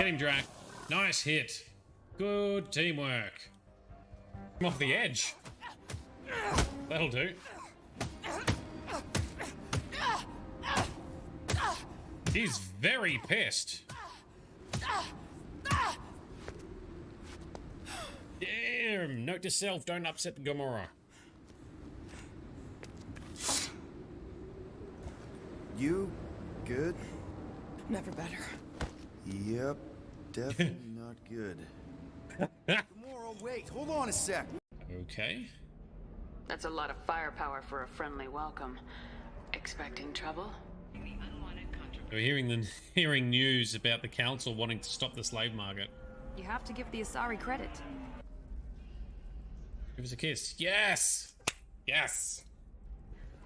Get him, Drac. Nice hit. Good teamwork. I'm off the edge. That'll do. He's very pissed. Damn. Note to self, don't upset the Gomorrah. You good? Never better. Yep, definitely not good. Tomorrow, wait, hold on a sec. Okay. That's a lot of firepower for a friendly welcome. Expecting trouble? We're hearing news about the council wanting to stop the slave market. You have to give the Asari credit. Give us a kiss. Yes! Yes!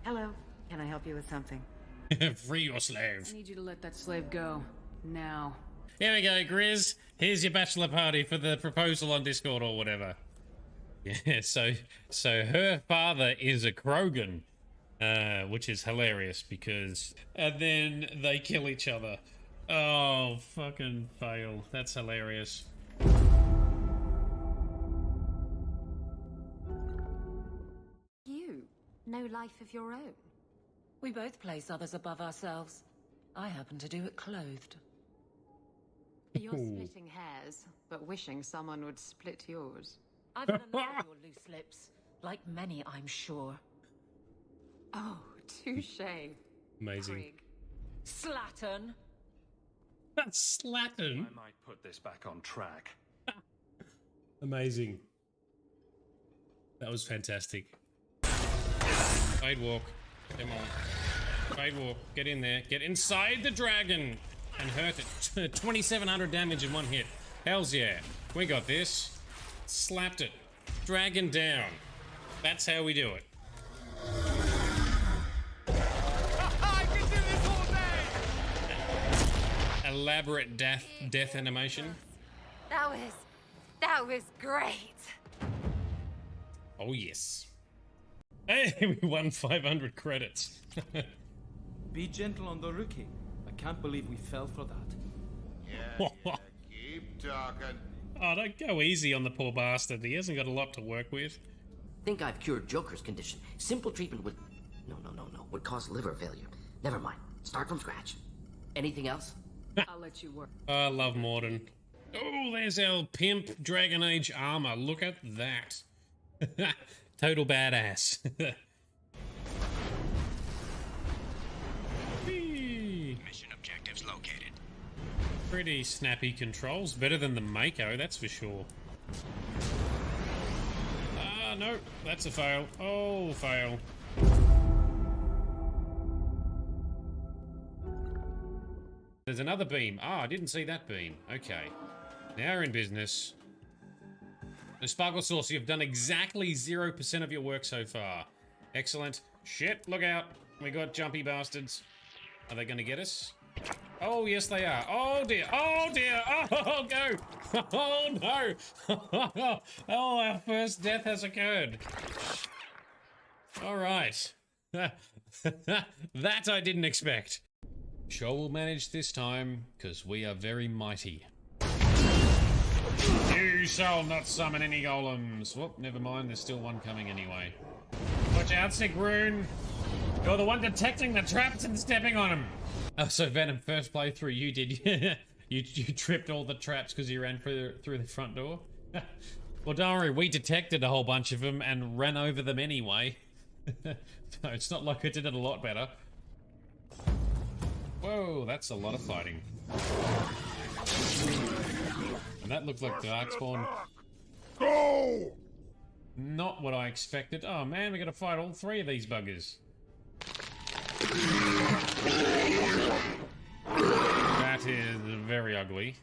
Hello. Can I help you with something? Free your slave. I need you to let that slave go. Now. Here we go, Grizz. Here's your bachelor party for the proposal on Discord or whatever. Yeah, so her father is a Krogan, which is hilarious because... And then they kill each other. Oh, fucking fail. That's hilarious. You. No life of your own. We both place others above ourselves. I happen to do it clothed. You're splitting hairs, but wishing someone would split yours. I've had a lot of your loose lips. Like many, I'm sure. Oh, touche. Amazing. Prig. Slattern! That's Slattern. I might put this back on track. Amazing. That was fantastic. Fade walk. Come on. Fade walk. Get in there. Get inside the dragon and hurt it. 2,700 damage in one hit. Hells yeah. We got this. Slapped it. Dragon down. That's how we do it. I can do this all day! Elaborate death animation. That was great. Oh yes. Hey, we won 500 credits. Be gentle on the rookie. I can't believe we fell for that. Yeah, keep talking. Oh, don't go easy on the poor bastard. He hasn't got a lot to work with. Think I've cured Joker's condition. Simple treatment would... No. Would cause liver failure. Never mind. Start from scratch. Anything else? I'll let you work. I love Morden. Oh, there's our pimp Dragon Age armor. Look at that. Total badass. Mission objectives located. Pretty snappy controls. Better than the Mako, that's for sure. Ah, no. That's a fail. Oh, fail. There's another beam. Ah, I didn't see that beam. Okay. Now we're in business. The Sparkle Sauce, you've done exactly 0% of your work so far. Excellent. Shit, look out. We got jumpy bastards. Are they going to get us? Oh, yes, they are. Oh, dear. Oh, dear. Oh, go. Oh, no. Oh, our first death has occurred. All right. That I didn't expect. Sure we'll manage this time, because we are very mighty. You shall not summon any golems. Whoop, never mind, there's still one coming anyway. Watch out, Sick Rune. You're the one detecting the traps and stepping on them. Oh, so Venom, first playthrough, you did. you tripped all the traps because you ran through the front door? Well, don't worry, we detected a whole bunch of them and ran over them anyway. So it's not like I did it a lot better. Whoa, that's a lot of fighting. And that looked like Darkspawn. Go! Not what I expected. Oh man, we gotta fight all three of these buggers. That is very ugly.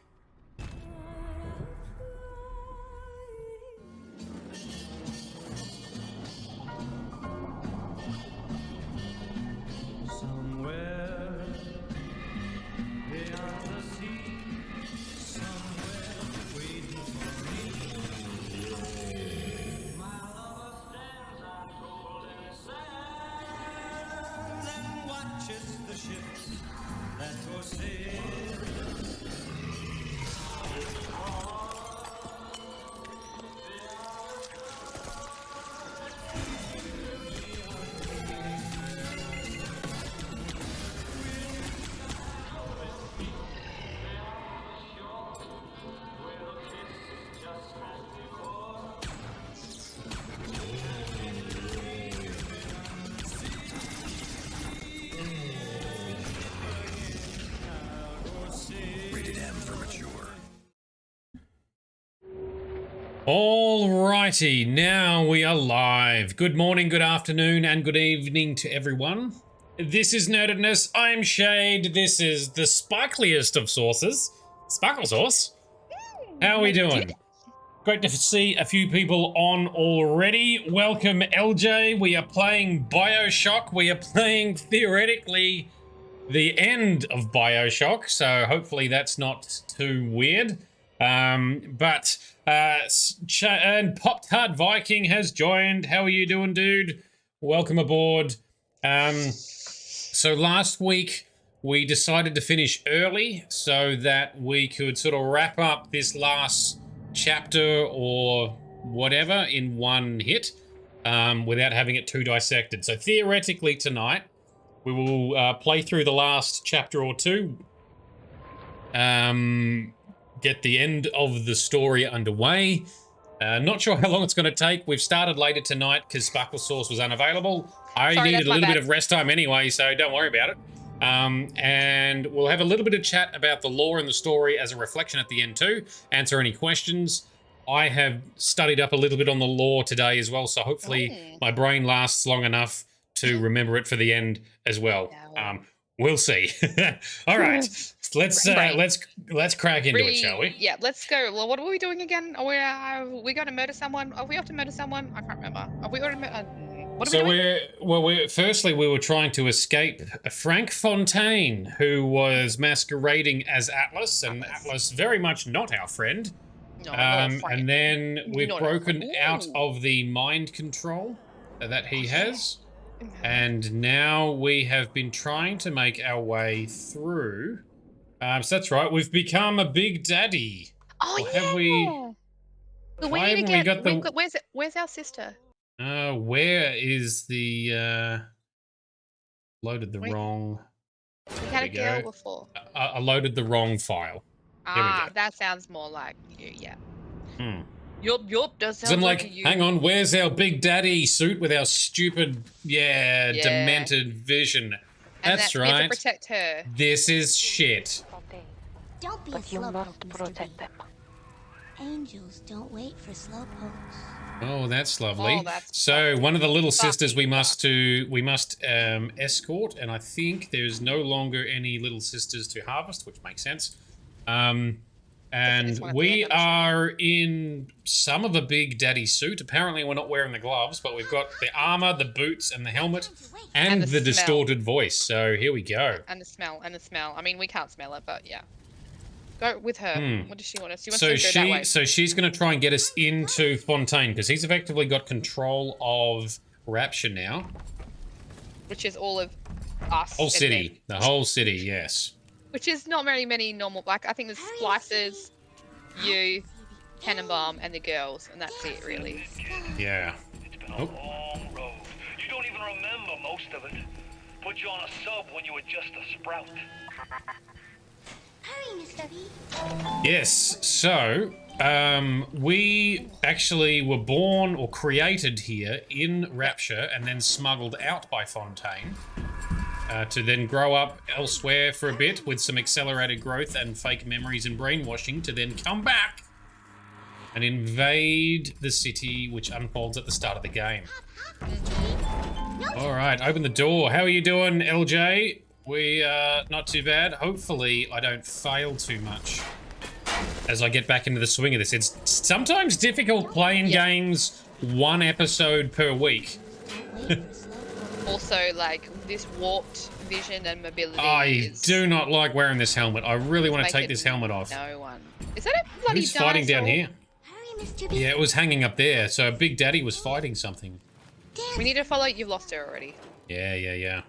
Alrighty, now we are live. Good morning, good afternoon, and good evening to everyone. This is Nerdedness. I'm Shade. This is the sparkliest of sauces. Sparkle sauce. How are we doing? Great to see a few people on already. Welcome, LJ. We are playing BioShock. We are playing, theoretically, the end of BioShock, so hopefully that's not too weird. And Pop-Tart Viking has joined. How are you doing, dude? Welcome aboard. So last week we decided to finish early so that we could sort of wrap up this last chapter or whatever in one hit without having it too dissected. So theoretically tonight we will play through the last chapter or two, get the end of the story underway. Not sure how long it's going to take. We've started later tonight because Sparkle Sauce was unavailable. I needed a little bit of rest time anyway, so don't worry about it. And we'll have a little bit of chat about the lore and the story as a reflection at the end too. Answer any questions. I have studied up a little bit on the lore today as well, so hopefully my brain lasts long enough to remember it for the end as well. We'll see. All right, let's crack into it, shall we? Yeah, let's go. Well, what are we doing again? Are we going to murder someone? Are we off to murder someone? I can't remember. Are we going to what are we doing? Firstly we were trying to escape Frank Fontaine, who was masquerading as Atlas, and Atlas very much not our friend. No, and then we've broken out of the mind control that he has. And now we have been trying to make our way through. So that's right, we've become a Big Daddy. Oh, or yeah. Have we? We need to get. Where's our sister? Where is the? Loaded the wrong. We had a girl before. I loaded the wrong file. That sounds more like you. Yeah. Yup, does sound I'm like, you. hang on, where's our Big Daddy suit with our stupid, demented vision? That's right. We have to protect her. This is shit. Don't be a slowpoke, Mr. B. Angels don't wait for slowpokes. Oh, that's lovely. So one of the little sisters we must escort, and I think there's no longer any little sisters to harvest, which makes sense. And we are in some of a Big Daddy suit. Apparently we're not wearing the gloves, but we've got the armor, the boots, and the helmet, and the distorted voice. So here we go. And the smell. I mean, we can't smell it, but yeah. Go with her. What does she want us? She wants to go that way. So she's going to try and get us into Fontaine, because he's effectively got control of Rapture now. Which is all of us. Whole city. The whole city, yes. Which is not very many normal, like, I think there's Splicers, you, Tannenbaum, and the girls, and that's it, really. Yeah. It's been a long road. You don't even remember most of it. Put you on a sub when you were just a sprout. Hurry, Mr. B. Yes, so, we actually were born or created here in Rapture and then smuggled out by Fontaine. To then grow up elsewhere for a bit with some accelerated growth and fake memories and brainwashing, to then come back and invade the city, which unfolds at the start of the game. All right, open the door. How are you doing, LJ? We not too bad. Hopefully I don't fail too much as I get back into the swing of this. It's sometimes difficult playing games one episode per week. Also, like, this warped vision and mobility. I do not like wearing this helmet. I really want to take this helmet off. No one. Is that a bloody Who's fighting down here? Hurry, Mr. B. Yeah, it was hanging up there. So Big Daddy was fighting something. We need to follow. You've lost her already. Yeah.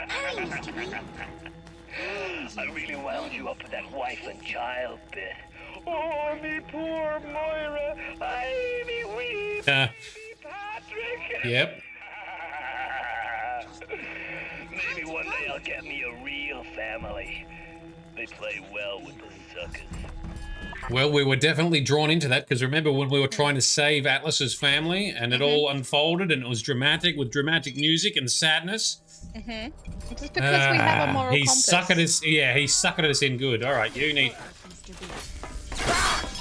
Hurry, Mr. B. I really wound you up with that wife and child bit. Oh, me poor Moira. I me wee baby Patrick. Yep. Maybe one day I'll get me a real family. They play well with the suckers. Well, we were definitely drawn into that because remember when we were trying to save Atlas's family and it all unfolded and it was dramatic with dramatic music and sadness. Just because we have a moral he compass. suckered us. Yeah, he suckered us in good. All right, you need.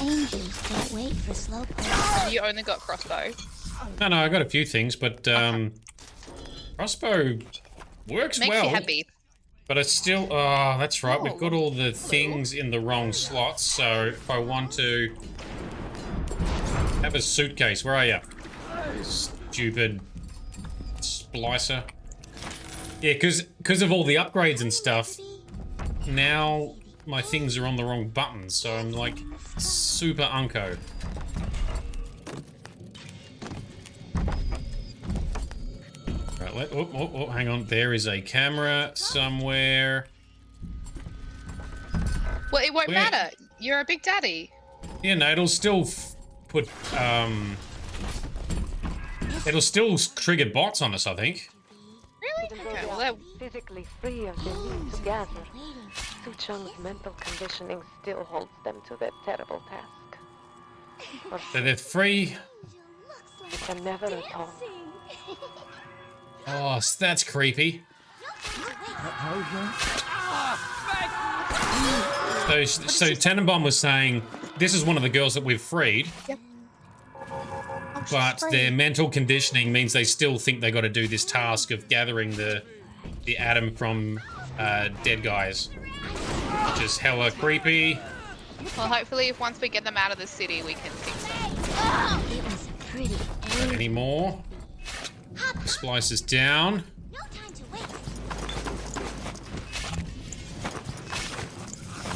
Angels don't wait for slow You only got crossbow. No, I got a few things, but crossbow works Makes well. you happy. But it's still. Oh, that's right. We've got all the things in the wrong slots. So if I want to have a suitcase, where are you? Stupid splicer. Yeah, because of all the upgrades and stuff. Now my things are on the wrong buttons, so I'm like super unco. Right, oh, hang on. There is a camera somewhere. Well, it won't matter. You're a big daddy. Yeah, no, it'll still put it'll still trigger bots on us, I think. Really? Okay, well, that... physically free of the need to gather. Su Chung's mental conditioning still holds them to their terrible task. So they're free. They can never atone. Oh, that's creepy. So Tenenbaum was saying this is one of the girls that we've freed. Yep. But their mental conditioning means they still think they got to do this task of gathering the atom from dead guys, which is hella creepy. Well, hopefully, if once we get them out of the city, we can fix them. Any more? Splices down.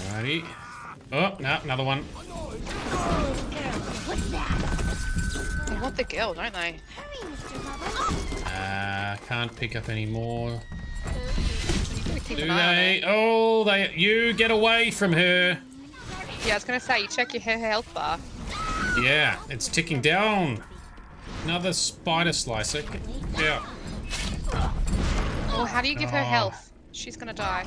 Alrighty. Oh, no, another one. They want the girl, don't they? Can't pick up any more. Do they? Oh, you get away from her. Yeah, I was gonna say, you check your health bar. Yeah, it's ticking down. Another spider slicer. Yeah. Well, how do you give her health? She's gonna die.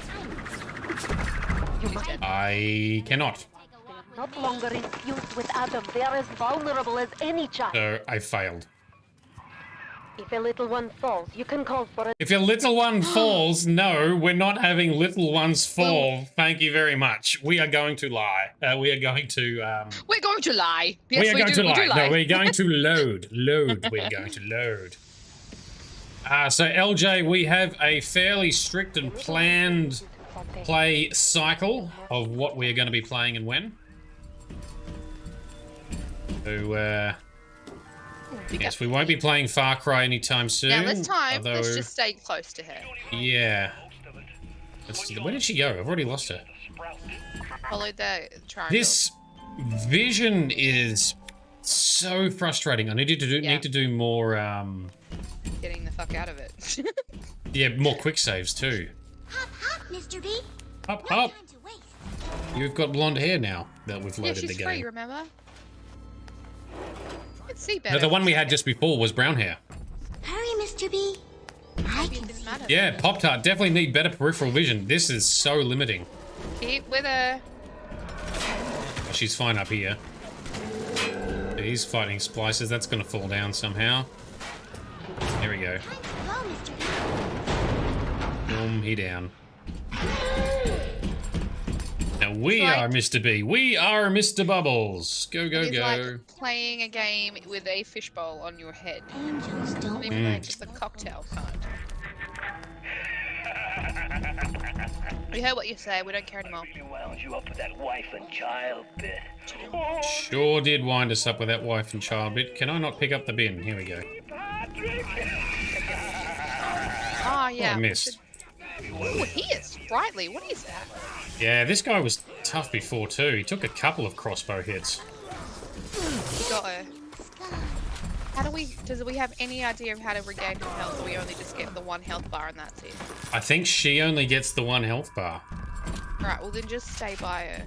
I cannot. Not longer infused with Adam, they are as vulnerable as any child. So I failed. If a little one falls, you can call for it. If your little one falls, no, we're not having little ones fall. Thank you very much. We are going to lie. We are going to. We're going to lie. Yes, we are going to lie. We do lie. No, we're going to load. Load. We're going to load. So LJ, we have a fairly strict and planned play cycle of what we are going to be playing and when. So, yes, we won't be playing Far Cry anytime soon. Now, this time, although, let's just stay close to her. Yeah. Where did she go? I've already lost her. Follow the triangle. This vision is so frustrating. I need to do more. Getting the fuck out of it. Yeah, more quick saves too. Hop, hop, Mr. B. Hop, hop. You've got blonde hair now that we've loaded she's the game. free, remember? Let's see better. No, the one we had just before was brown hair. Hurry, Mr. B. I can see. Yeah, Pop-Tart definitely need better peripheral vision. This is so limiting. Keep with her. Oh, she's fine up here. He's fighting splicers. That's going to fall down somehow. There we go. Boom, he down. Now we are Mr. B. We are Mr. Bubbles. Go, go, It's go. like playing a game with a fishbowl on your head. Angels don't Maybe like just a cocktail kind. We heard what you say. We don't care anymore. Wound you up with that wife and child bit. Sure did wind us up with that wife and child bit. Can I not pick up the bin? Here we go. Oh, yeah. Oh, I missed. Ooh, he is sprightly. What is that? Yeah, this guy was tough before too. He took a couple of crossbow hits. He got her. How do we have any idea of how to regain her health, or we only just get the one health bar and that's it? I think she only gets the one health bar. Right, well then just stay by her.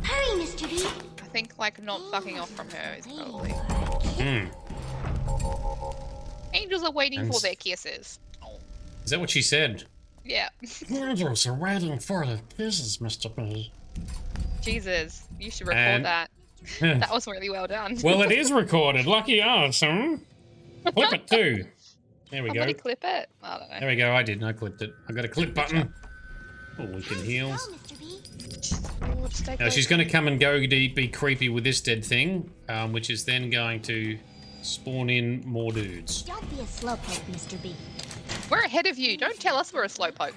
Hurry, Mr. B. I think like not fucking off from her is probably. Angels are waiting for their kisses. Is that what she said? Yeah. Angels are waiting for the kisses, Mr. B. Jesus, you should record And- that. That was really well done. Well, it is recorded. Lucky us, huh? Clip it too. There we go. Somebody clip it. I don't know. There we go. I did. I clipped it. I got a clip button. Oh, we can heal. Oh, just stay Now close. she's going to come and go to be creepy with this dead thing, which is then going to spawn in more dudes. Don't be a slowpoke, Mr. B. We're ahead of you. Don't tell us we're a slowpoke.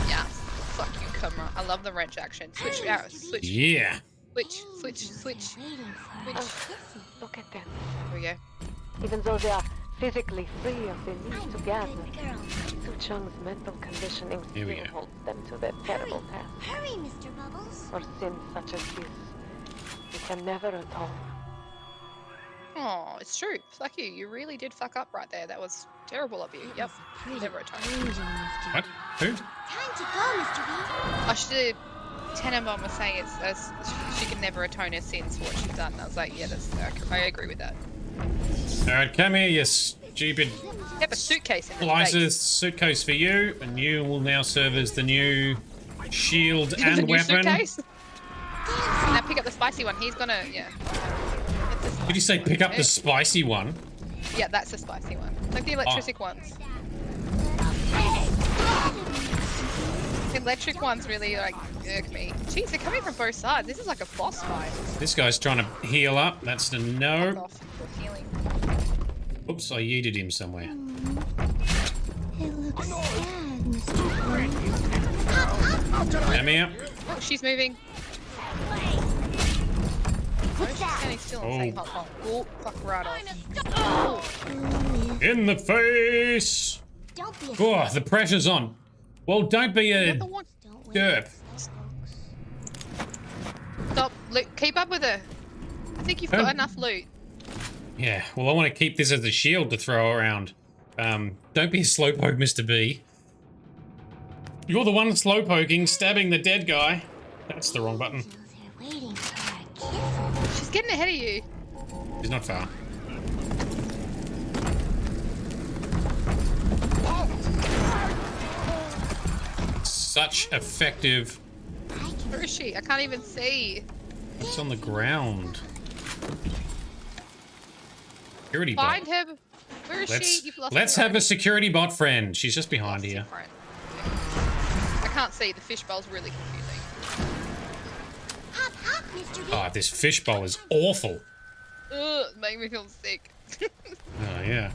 Yeah. Fuck you, camera. I love the wrench action. Switch out. Switch. Yeah. Switch. Switch. Look at them. There we go. Even though they are physically free of the need to gather, Su Chung's mental conditioning Here we still go. holds them to their terrible task. Hurry, Mr. Bubbles. For sins such as this, we can never atone. Oh, it's true. Fuck you. You really did fuck up right there. That was terrible of you. Yep. Never atone. What? Who? Time to go, Mr. B. I should. Tenenbaum was saying she can never atone her sins for what she's done. And I was like, yeah, I agree with that. Alright, come here, you stupid You have a suitcase in the slices. Suitcase for you, and you will now serve as the new shield face. and The new weapon. suitcase? Now pick up the spicy one. He's gonna, yeah. Did you say pick up the spicy one? Yeah, that's the spicy one. It's like the electric ones. The electric ones really like irk me. Jeez, they're coming from both sides. This is like a boss fight. This guy's trying to heal up. That's the no. Off for healing. Oops, I yeeted him somewhere. It looks sad, Mr. B. Come here. Oh, she's moving. Oh, she's standing still and saying hot hot. Oh, fuck right off. Oh. In the face. Don't be a Oh, the pressure's on. Well, don't be a Not the one. derp. Stop. Keep up with her. I think you've got enough loot. Yeah, well, I want to keep this as a shield to throw around. Don't be a slowpoke, Mr. B. You're the one slowpoking, stabbing the dead guy. That's the wrong button. waiting for a kiss. She's getting ahead of you. He's not far. Such effective. Where is she? I can't even see. It's on the ground. Security bot. Find her. Where is she? You've lost Let's her. have a security bot friend. She's just behind here. Friend. I can't see. The fishbowl's really confusing. Hop, hop, Mr. B. Oh, this fishbowl is awful. Ugh, it made me feel sick. Oh, yeah.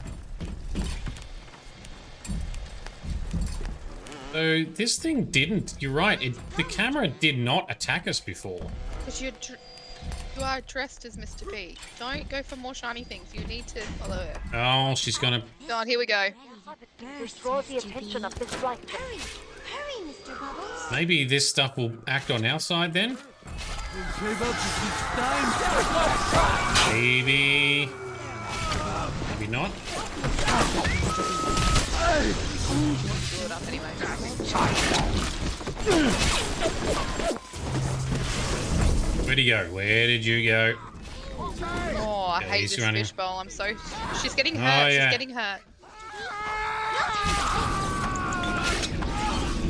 So, this thing didn't... You're right. The camera did not attack us before. Because you are dressed as Mr. B. Don't go for more shiny things. You need to follow her. Oh, she's gonna... God, here we go. Draw the attention of this light. Hurry, Mr. Bubbles. Maybe this stuff will act on our side then? Maybe... Maybe not. Blow it up anyway. Where'd he go? Where did you go? Oh, I Yeah, hate he's this running. fishbowl. I'm so... She's getting hurt. Oh, yeah. She's getting hurt.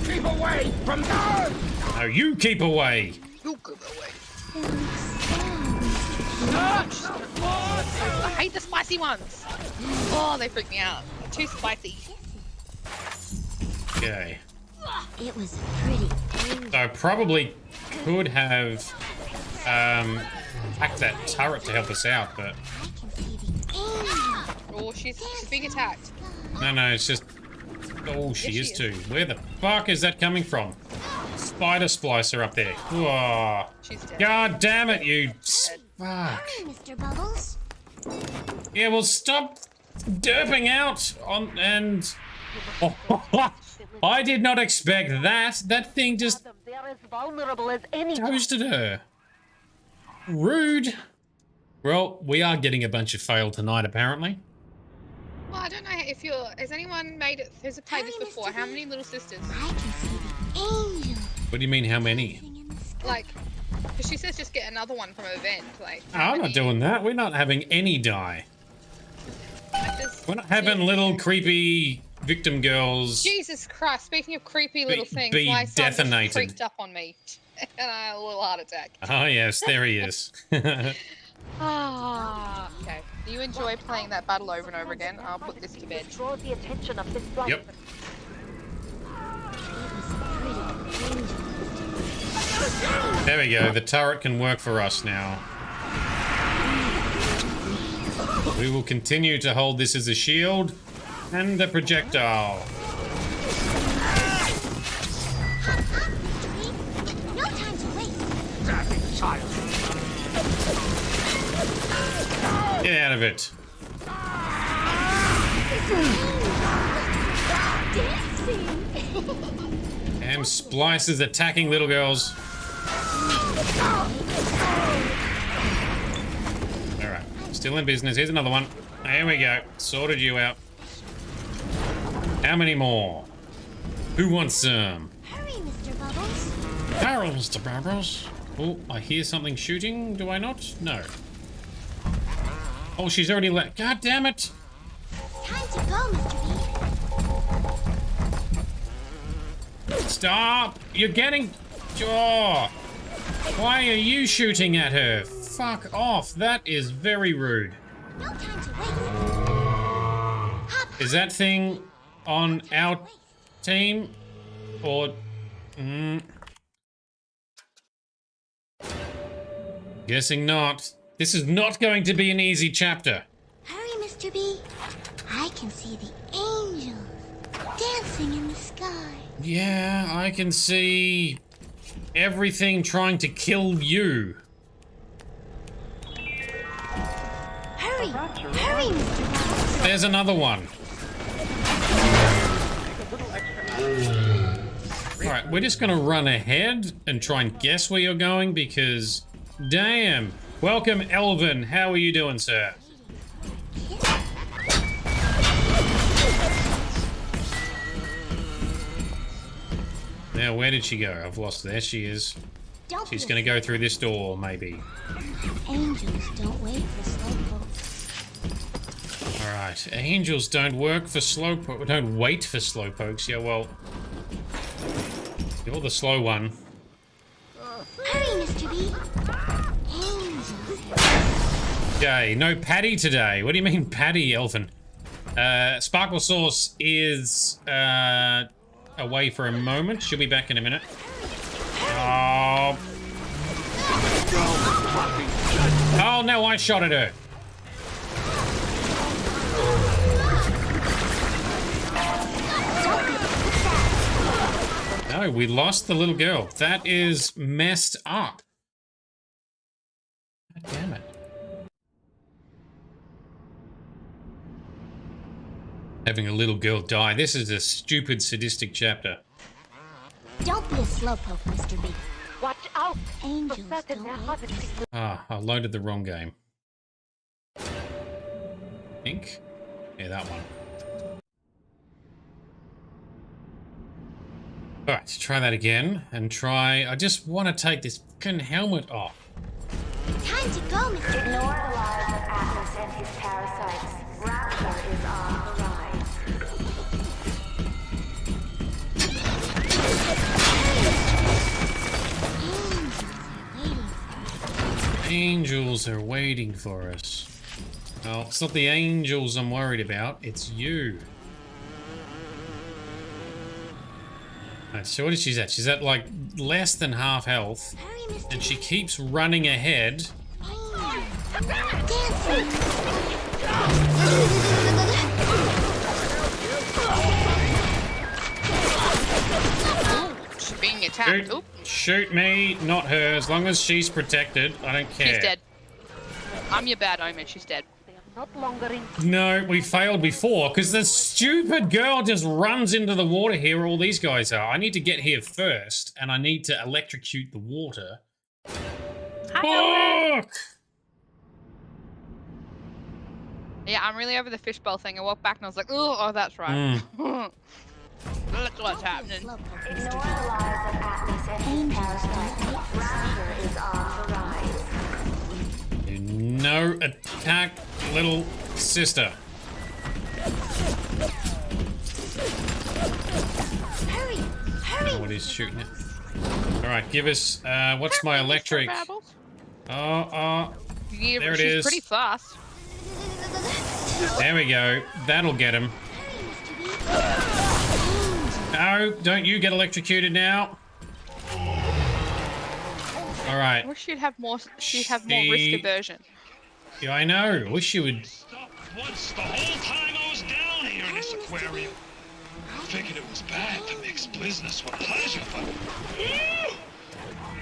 Keep away from there! No, you keep away! You go away. It looks sad, Mr. B. I hate the spicy ones. Oh, they freak me out. They're too spicy. Okay. It was pretty. So I probably could have hacked that turret to help us out, but... I can see the angel. Oh, she's being attacked. No, it's just... Oh, she is too. Where the fuck is that coming from? Spider splicer up there. Whoa. She's dead. God damn it, you... Fuck. Hurry, Mr. Bubbles. Yeah, well, stop derping out on... and... I did not expect that. That thing just They are as vulnerable as any. toasted her. Rude. Well, we are getting a bunch of fail tonight, apparently. Well, I don't know if you're... Has anyone made it... Has it played this before? How many little sisters? I can see the angel. What do you mean, how many? In the sky. Like... Because she says just get another one from an event. Like... Oh, I'm not doing that. We're not having any die. I just... We're not having little creepy victim girls Jesus Christ! Speaking of creepy little things, be my son detonated. creeped up on me, and I had a little heart attack. Oh yes, there he is. Ah, okay. Do you enjoy playing that battle over and over again? I'll put this to bed. Draw the attention of this Yep. There we go. The turret can work for us now. We will continue to hold this as a shield and a projectile. No time to wait. Get out of it. Damn splicers attacking little girls. Alright, still in business. Here's another one. There we go. Sorted you out. How many more? Who wants some? Hurry, Mr. Bubbles. Hurry, Mr. Bubbles. Oh, I hear something shooting. Do I not? No. Oh, she's already left. God damn it! Time to go, Mr. B. Stop! You're getting... Oh! Why are you shooting at her? Fuck off. That is very rude. No time to wait. Is that thing on our team? Or... Guessing not. This is not going to be an easy chapter. Hurry, Mr. B. I can see the angels dancing in the sky. Yeah, I can see everything trying to kill you. Hurry, hurry, Mr. Bubbles. There's another one. Alright, we're just gonna run ahead and try and guess where you're going because... Damn! Welcome, Elvin. How are you doing, sir? Now, where did she go? I've lost her. There she is. She's gonna go through this door, maybe. Angels don't wait for slowpokes. Alright, angels don't work for slowpokes. Don't wait for slowpokes. Yeah, well... You're the slow one. Hurry, Mr. B. Angels. Okay, no Patty today. What do you mean Patty, Elfin? Sparkle Sauce is away for a moment. She'll be back in a minute. Oh. Oh no, I shot at her. No, we lost the little girl. That is messed up. God damn it. Having a little girl die. This is a stupid, sadistic chapter. Don't be a slowpoke, Mr. B. Watch out! Angels don't wait. Ah, I loaded the wrong game. Think? Yeah, that one. Alright, try that again. And try... I just want to take this fucking helmet off. Time to go, Mr. B. Ignore the lives of Atlas and his parasites. Rapture is on the rise. Angels are waiting for us. Well, it's not the angels I'm worried about, it's you. Alright, so what is she at? She's at like less than half health. And she keeps running ahead. She's being attacked. Shoot, shoot me, not her. As long as she's protected, I don't care. She's dead. I'm your bad omen. She's dead. No, we failed before because the stupid girl just runs into the water here where all these guys are. I need to get here first, and I need to electrocute the water. Fuck! Yeah, I'm really over the fishbowl thing. I walked back and I was like, oh, that's right. That's what's happening. Ignore the lives of Atlas and his parasites. Rapture is on the rise. No attack, little sister. Nobody's shooting it. Alright, give us, what's my electric? Oh, Yeah, there it she's is. pretty fast. There we go. That'll get him. No, don't you get electrocuted now. Alright. I wish she'd have more. She'd have more risk aversion. Yeah, I know. Wish you would. Once the whole time I was down here in this aquarium. Figured it was bad to mix business with pleasure, but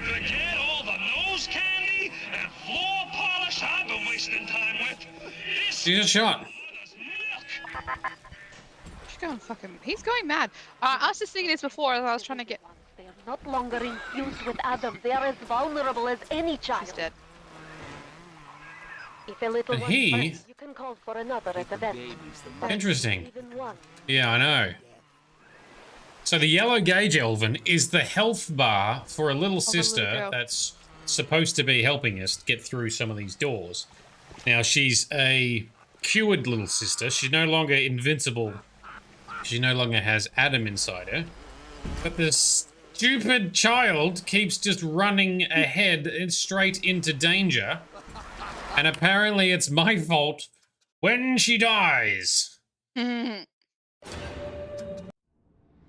forget all the nose candy and floor polish I've been wasting time with. She's a shot. She's going fucking. He's going mad. I was just thinking this before as I was trying to get. They are not longer infused with Adam. They are as vulnerable as any child. She's dead. If a little But one he- hurts, you can call for another at the best. Interesting. Even one. Yeah, I know. So the yellow gauge elven is the health bar for a little sister girl. that's supposed to be helping us get through some of these doors. Now, she's a cured little sister. She's no longer invincible. She no longer has Adam inside her. But this stupid child keeps just running ahead and straight into danger. And apparently it's my fault when she dies.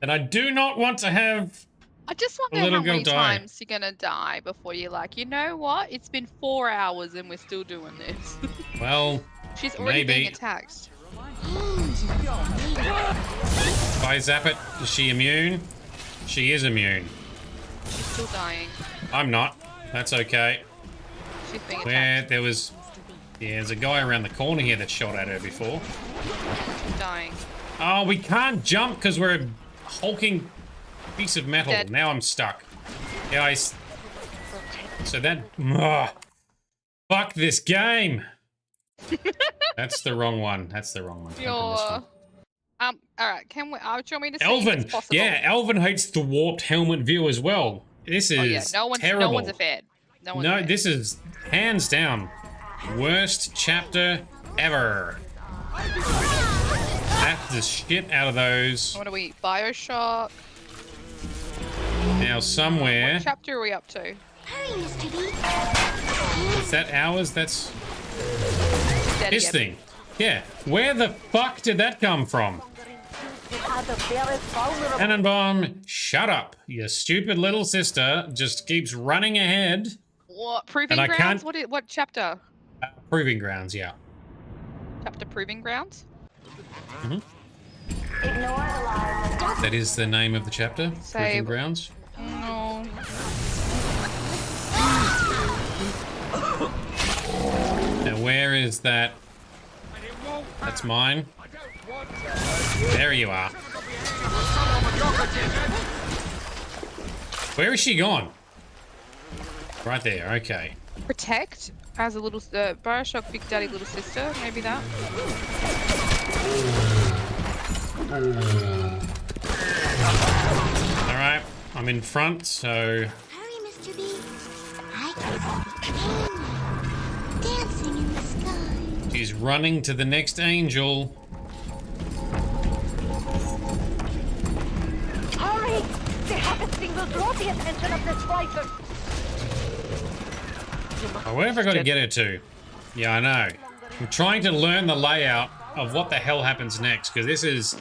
And I do not want to have I just a wonder how little girl many die. times you're gonna die before you're like, you know what? It's been 4 hours and we're still doing this. Well, She's already maybe. being attacked. If I zap it, is she immune? She is immune. She's still dying. I'm not. That's okay. She's being Where attacked. there was... Yeah, there's a guy around the corner here that shot at her before. She's dying. Oh, we can't jump because we're a hulking piece of metal. Dead. Now I'm stuck. Yeah, So that... Ugh. Fuck this game! That's the wrong one. That's the wrong one. Open this one. Alright, can we, do you want me to see if Elvin! it's possible? Yeah, Elvin hates the warped helmet view as well. This is Oh yeah, no terrible. one's a fan. No one's a No, fan. this is hands down worst chapter ever. That's the shit out of those. What are we? BioShock? Now somewhere. What chapter are we up to? Is that ours? That's Dead this again. thing. Yeah. Where the fuck did that come from? Tannenbaum, shut up. Your stupid little sister just keeps running ahead. What? Proving And I Grounds? can't- What chapter? Proving grounds, yeah. Chapter Proving Grounds? hmm That is the name of the chapter. Proving Save. grounds. No. Now where is that? That's mine. There you are. Where is she gone? Right there, okay. Protect as a little BioShock Big Daddy little sister, maybe that. Alright, I'm in front, so... Hurry, Mr. B. I can see dancing in the sky. She's running to the next angel. Hurry! They haven't single draw the attention of this fighter. Oh, where have I got to get her to? Yeah, I know. I'm trying to learn the layout of what the hell happens next, because this is...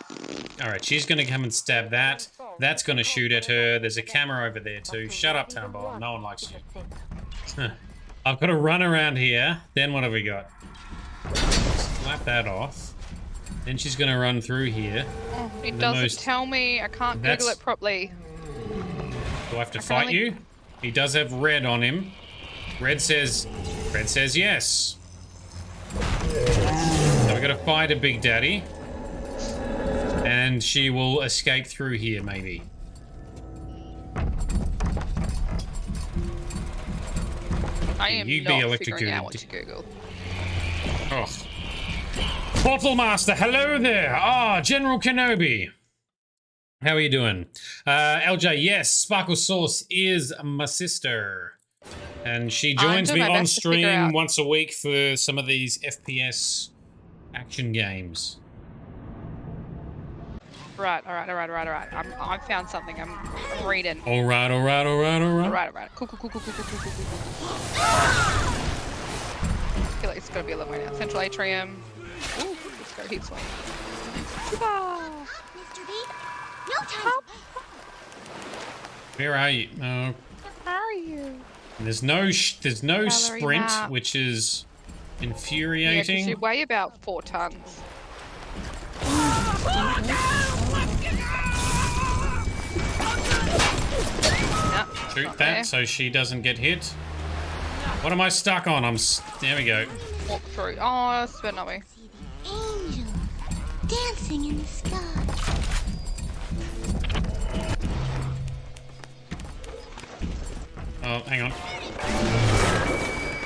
Alright, she's going to come and stab that. That's going to shoot at her. There's a camera over there too. Shut up, Turnbull. No one likes you. Huh. I've got to run around here. Then what have we got? Slap that off. Then she's going to run through here. Oh, it The doesn't most- tell me. I can't That's- Google it properly. Do I have to I can fight only- you? He does have red on him. Red says yes. So we got to fight a Big Daddy. And she will escape through here, maybe. I am You'd be not figuring out electrocuted. what to Google. Oh. Portal Master, hello there. Ah, General Kenobi. How are you doing? LJ, yes, Sparkle Sauce is my sister. And she joins doing me my on best to figure stream out- once a week for some of these FPS action games. Right. I found something. I'm reading. All right. Alright. Cool. I feel like it's gonna be a long way now. Central atrium. Ooh, let's go heat swing. Mr. B, no time. Where are you? Oh. Where are you? There's no sprint, map. which is Yeah, infuriating. because you weigh about 4 tons. Shoot that so she doesn't get hit. What am I stuck on? There we go. Walk through. Oh, spin on me. Angel dancing in the sky. Oh, hang on.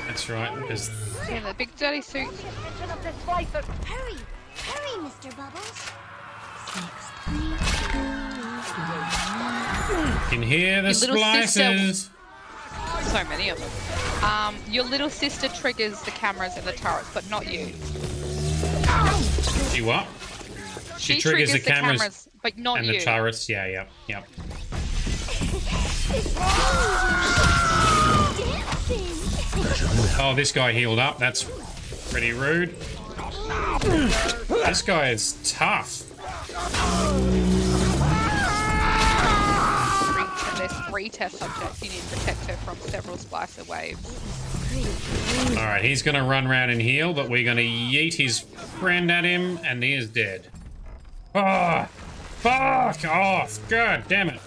That's right, because Yeah, the Big Daddy suit. Hurry, Mr. Bubbles. 6, 3, 2, 1. you can hear the Your little splices. So many of them. Your little sister triggers the cameras and the turrets, but not you. She what? She triggers the cameras but not and you. the turrets. Yeah, yep. Oh, this guy healed up. That's pretty rude. This guy is tough. There's 3 test subjects. You need to protect her from several splicer waves. Alright, he's going to run around and heal, but we're going to yeet his friend at him, and he is dead. Oh, fuck off. God damn it.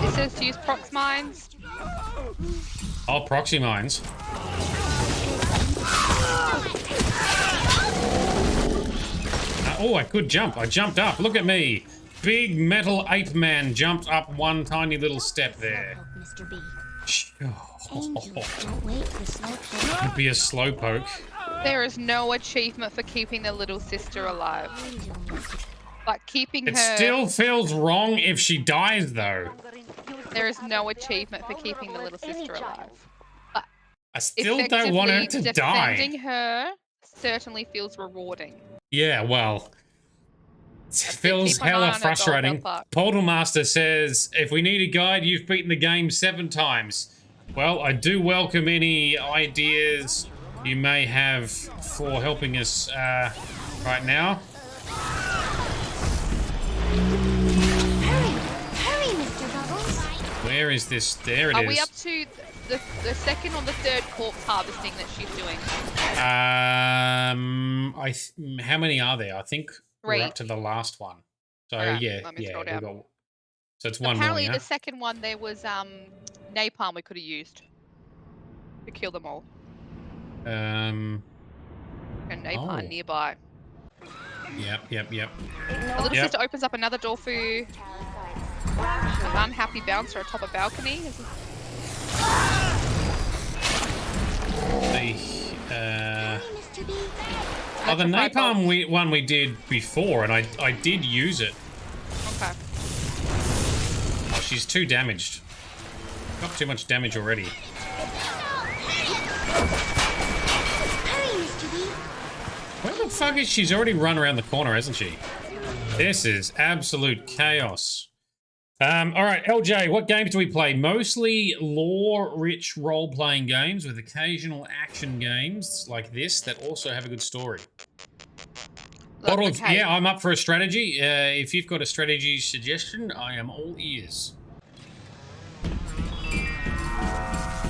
It says to use prox mines. Oh, proxy mines. Oh, I could jump. I jumped up. Look at me. Big metal ape man jumped up one tiny little step there. Mr. B. Could be a slowpoke. There is no achievement for keeping the little sister alive. Like keeping It her. still feels wrong if she dies, though. There is no achievement for keeping the little sister alive. But I still don't want her to die. defending her certainly feels rewarding. Yeah, well, it feels keep an eye on hella her, frustrating. Gold Bell Portal Master says, if we need a guide, you've beaten the game 7 times. Well, I do welcome any ideas you may have for helping us right now. Hurry, Mr. Bubbles. Where is this? There it is. Are we up to the second or the third corpse harvesting that she's doing? How many are there? I think 3. we're up to the last one. So Alright, yeah, let me yeah, scroll we down. got. So it's one Apparently, more. the Yeah? second one there was napalm we could have used to kill them all. And napalm nearby. Yep. The little sister opens up another door for you. An unhappy bouncer atop a balcony. The napalm one we did before, and I did use it. Okay. Oh, she's too damaged. Got too much damage already. Where the fuck is she's already run around the corner, hasn't she? This is absolute chaos. Alright, LJ, what games do we play? Mostly lore-rich role-playing games with occasional action games like this that also have a good story. Okay. Yeah, I'm up for a strategy. If you've got a strategy suggestion, I am all ears.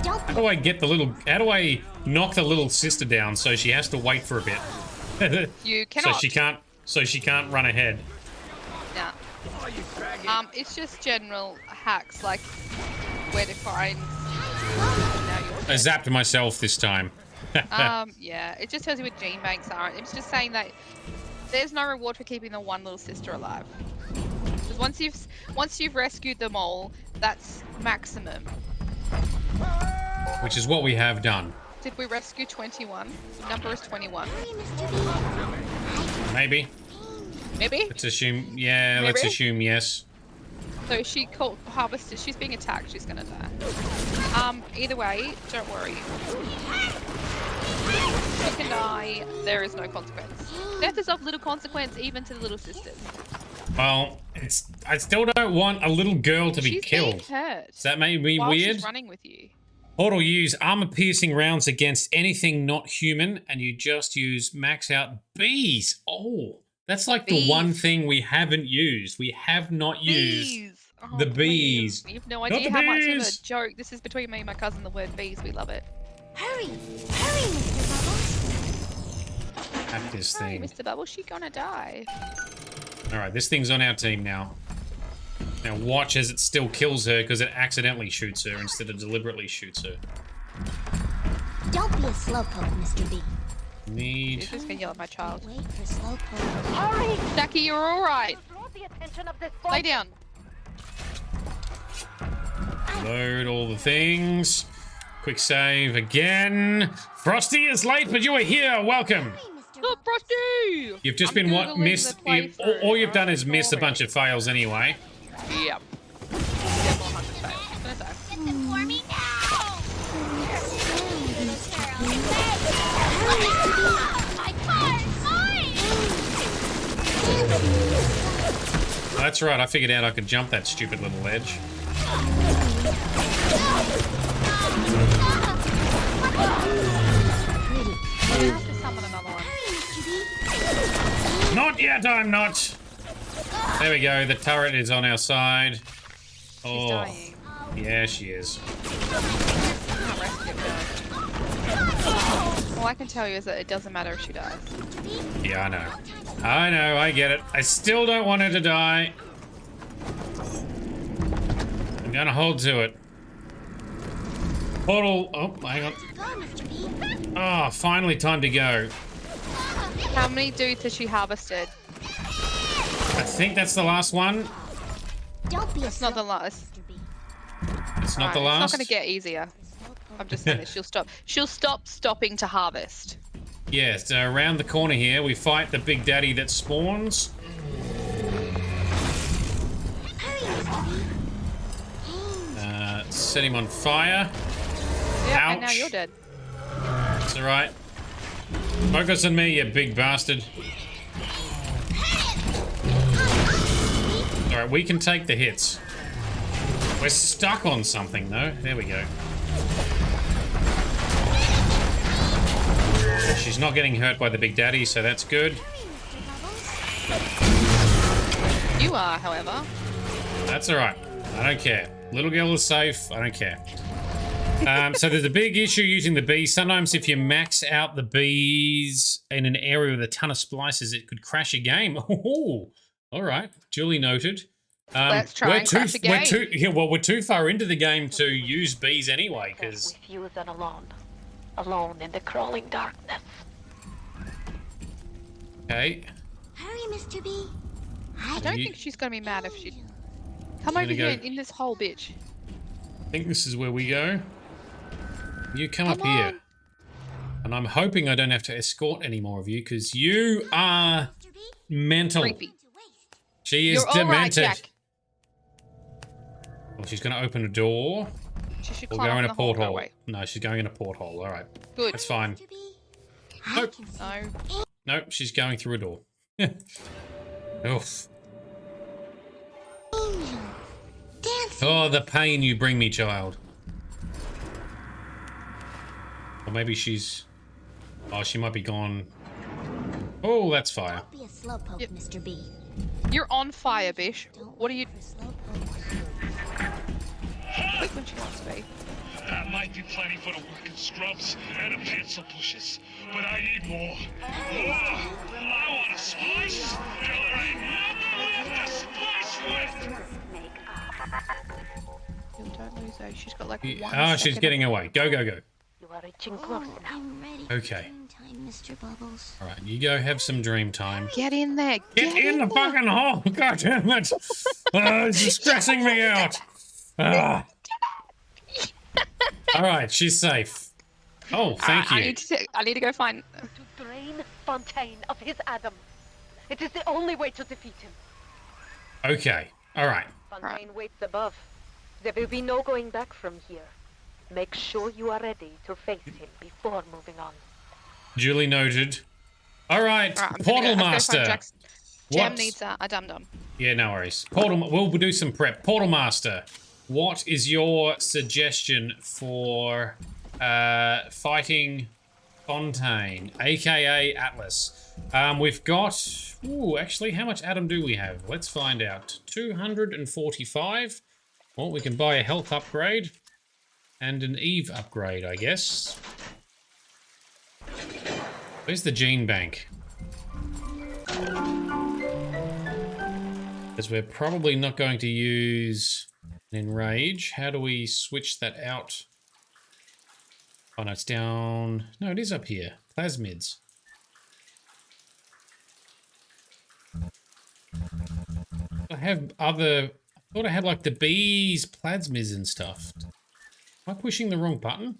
How do I get the little... How do I knock the little sister down so she has to wait for a bit? You cannot. So she can't run ahead. Nah. It's just general hacks like where to find. I zapped myself this time. Yeah, it just tells you where gene banks are. It's just saying that there's no reward for keeping the one little sister alive. Because once you've rescued them all, that's maximum. Which is what we have done. Did we rescue 21? The number is 21. Maybe. Maybe? Let's assume, yeah, let's Maybe? assume yes. So she harvested. She's being attacked. She's gonna die. Either way, don't worry. You can die. There is no consequence. Death is of little consequence, even to the little sisters. Well, I still don't want a little girl to be She's killed. being hurt. Does that make me while weird? She's running with you. Portal use armor-piercing rounds against anything not human, and you just use max-out bees. Oh, that's like the one thing we haven't used. We have not used the bees. You have no idea how much of a joke this is between me and my cousin. The word bees, we love it. Hurry, Mr. Bubbles. At this Hurry, thing. Mr. Bubbles, she's gonna die. All right, this thing's on our team now. Now watch as it still kills her because it accidentally shoots her instead of deliberately shoots her. Don't be a slowpoke, Mr. B. Need. She's just gonna yell at my child. Wait for slowpoke. Hurry! Jackie, you're alright. Lay down. Load all the things. Quick save again. Frosty is late, but you are here. Welcome. Look, Frosty! You've just been what missed. All you've done is miss a bunch of fails anyway. Yep. Get them for me now! My car's mine! That's right. I figured out I could jump that stupid little ledge. Not yet, I'm not. There we go, the turret is on our side. Oh, dying. Yeah, she is. All I can tell you is that it doesn't matter if she dies. Yeah, I know. I know, I get it. I still don't want her to die. I'm gonna hold to it. Portal. Oh, hang on. Oh, finally time to go. How many dudes has she harvested? I think that's the last one. Don't be It's not the last. It's not the It's last. not going to get easier. I'm just saying that she'll stop. She'll stop stopping to harvest. Yeah, so around the corner here, we fight the Big Daddy that spawns. Set him on fire. Yeah, and Ouch. now you're dead. It's alright. Focus on me, you big bastard. Alright, we can take the hits. We're stuck on something, though. There we go. She's not getting hurt by the Big Daddy, so that's good. You are, however. That's alright. I don't care. Little girl is safe. I don't care. So there's a big issue using the bees. Sometimes if you max out the bees in an area with a ton of splices, it could crash a game. Oh, all right. Duly noted. Let's try and crash a game. We're too far into the game to use bees anyway, because... With you then alone. Alone in the crawling darkness. Okay. Hurry, Mr. B. I don't think she's going to be mad if she... Come over here in this hole, bitch. I think this is where we go. You come up here. And I'm hoping I don't have to escort any more of you, because you are mental. Creepy. She is You're all right, demented. Jack. Well, she's going to open a door. She should Or climb go up in the a hole that porthole. way. No, she's going in a porthole. All right. Good. That's fine. Nope. No. Nope, she's going through a door. Oof. Oh, the pain you bring me, child. Or maybe she's... Oh, she might be gone. Oh, that's fire. Don't be a slowpoke, Mr. B. You're on fire, bish. What are you... Quick when she wants to be. That might be plenty for the working scrubs and the pencil pushers, but I need more. I want a spice, and there ain't nothing left to spice with. Don't lose her. She's got like one Oh, she's second. getting away. Go, go, go. You are reaching close now. I'm ready. Okay. Time, Mr. Bubbles. All right, you go have some dream time. Get in there. Get in the fucking hole! God damn it! It's stressing me out. Ah. All right, she's safe. Oh, thank you. I need to go find... To drain Fontaine of his Adam. It is the only way to defeat him. Okay, all right. Fontaine waits above. There will be no going back from here. Make sure you are ready to face him before moving on. Duly noted. All right, Right, Portal Master. Jam What? needs a dum-dum. Yeah, no worries. Portal. We'll do some prep. Portal Master. What is your suggestion for fighting Fontaine, aka Atlas? We've got. Ooh, actually, how much Atom do we have? Let's find out. 245. Well, we can buy a health upgrade and an Eve upgrade, I guess. Where's the gene bank? Because we're probably not going to use an enrage. How do we switch that out? Oh no, it's down. No, it is up here. Plasmids. I have other. I thought I had like the bees, plasmids and stuff. Am I pushing the wrong button?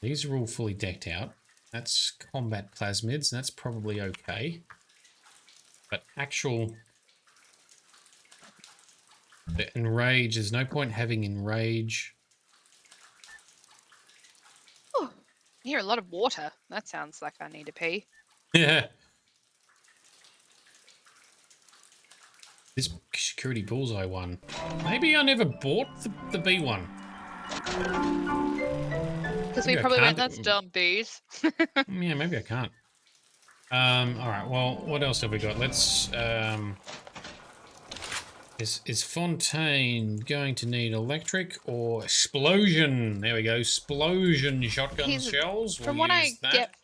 These are all fully decked out. That's combat plasmids, and that's probably okay. But actual... The enrage, there's no point having enrage. Oh, I hear a lot of water. That sounds like I need to pee. Yeah. This security bullseye one. Maybe I never bought the B one. Because we probably went, that's dumb, bees. Yeah, maybe I can't. Alright, well, what else have we got? Let's, Is Fontaine going to need electric or explosion? There we go, explosion shotgun shells. From what I get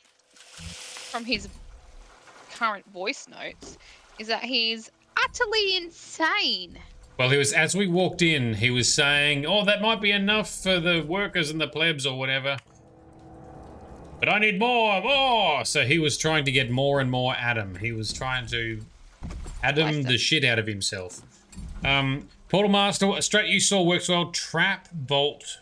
from his current voice notes, is that he's utterly insane. Well, he was, as we walked in, he was saying, oh, that might be enough for the workers and the plebs or whatever. But I need more, more! So he was trying to get more and more Adam. He was trying to Adam the shit out of himself. Portal Master, a strat you saw works well. Trap bolt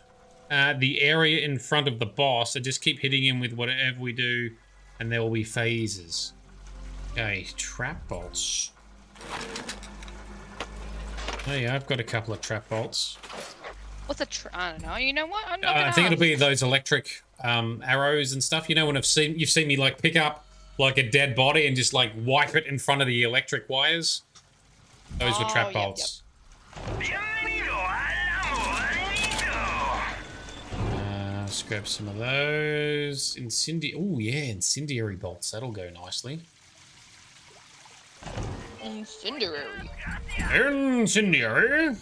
the area in front of the boss and just keep hitting him with whatever we do and there will be phases. Okay, trap bolts. Oh yeah, I've got a couple of trap bolts. What's a I don't know. You know what? I'm not gonna I think it'll be those electric arrows and stuff. You know when you've seen me like pick up like a dead body and just like wipe it in front of the electric wires. Those were trap bolts. Let's grab some of those. Oh yeah, incendiary bolts. That'll go nicely. Incendiary. Incendiary.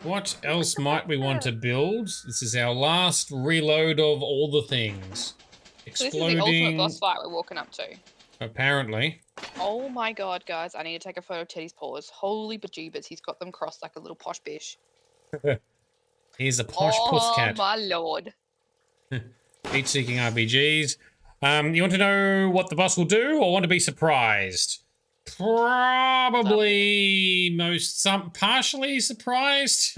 What else might we want to build? This is our last reload of all the things. Exploding. So this is the ultimate boss fight we're walking up to. Apparently. Oh my god, guys. I need to take a photo of Teddy's paws. Holy bejeebers. He's got them crossed like a little posh bish. He's a posh pusscat. Oh my lord. Heat-seeking RPGs. You want to know what the boss will do or want to be surprised? Probably partially surprised.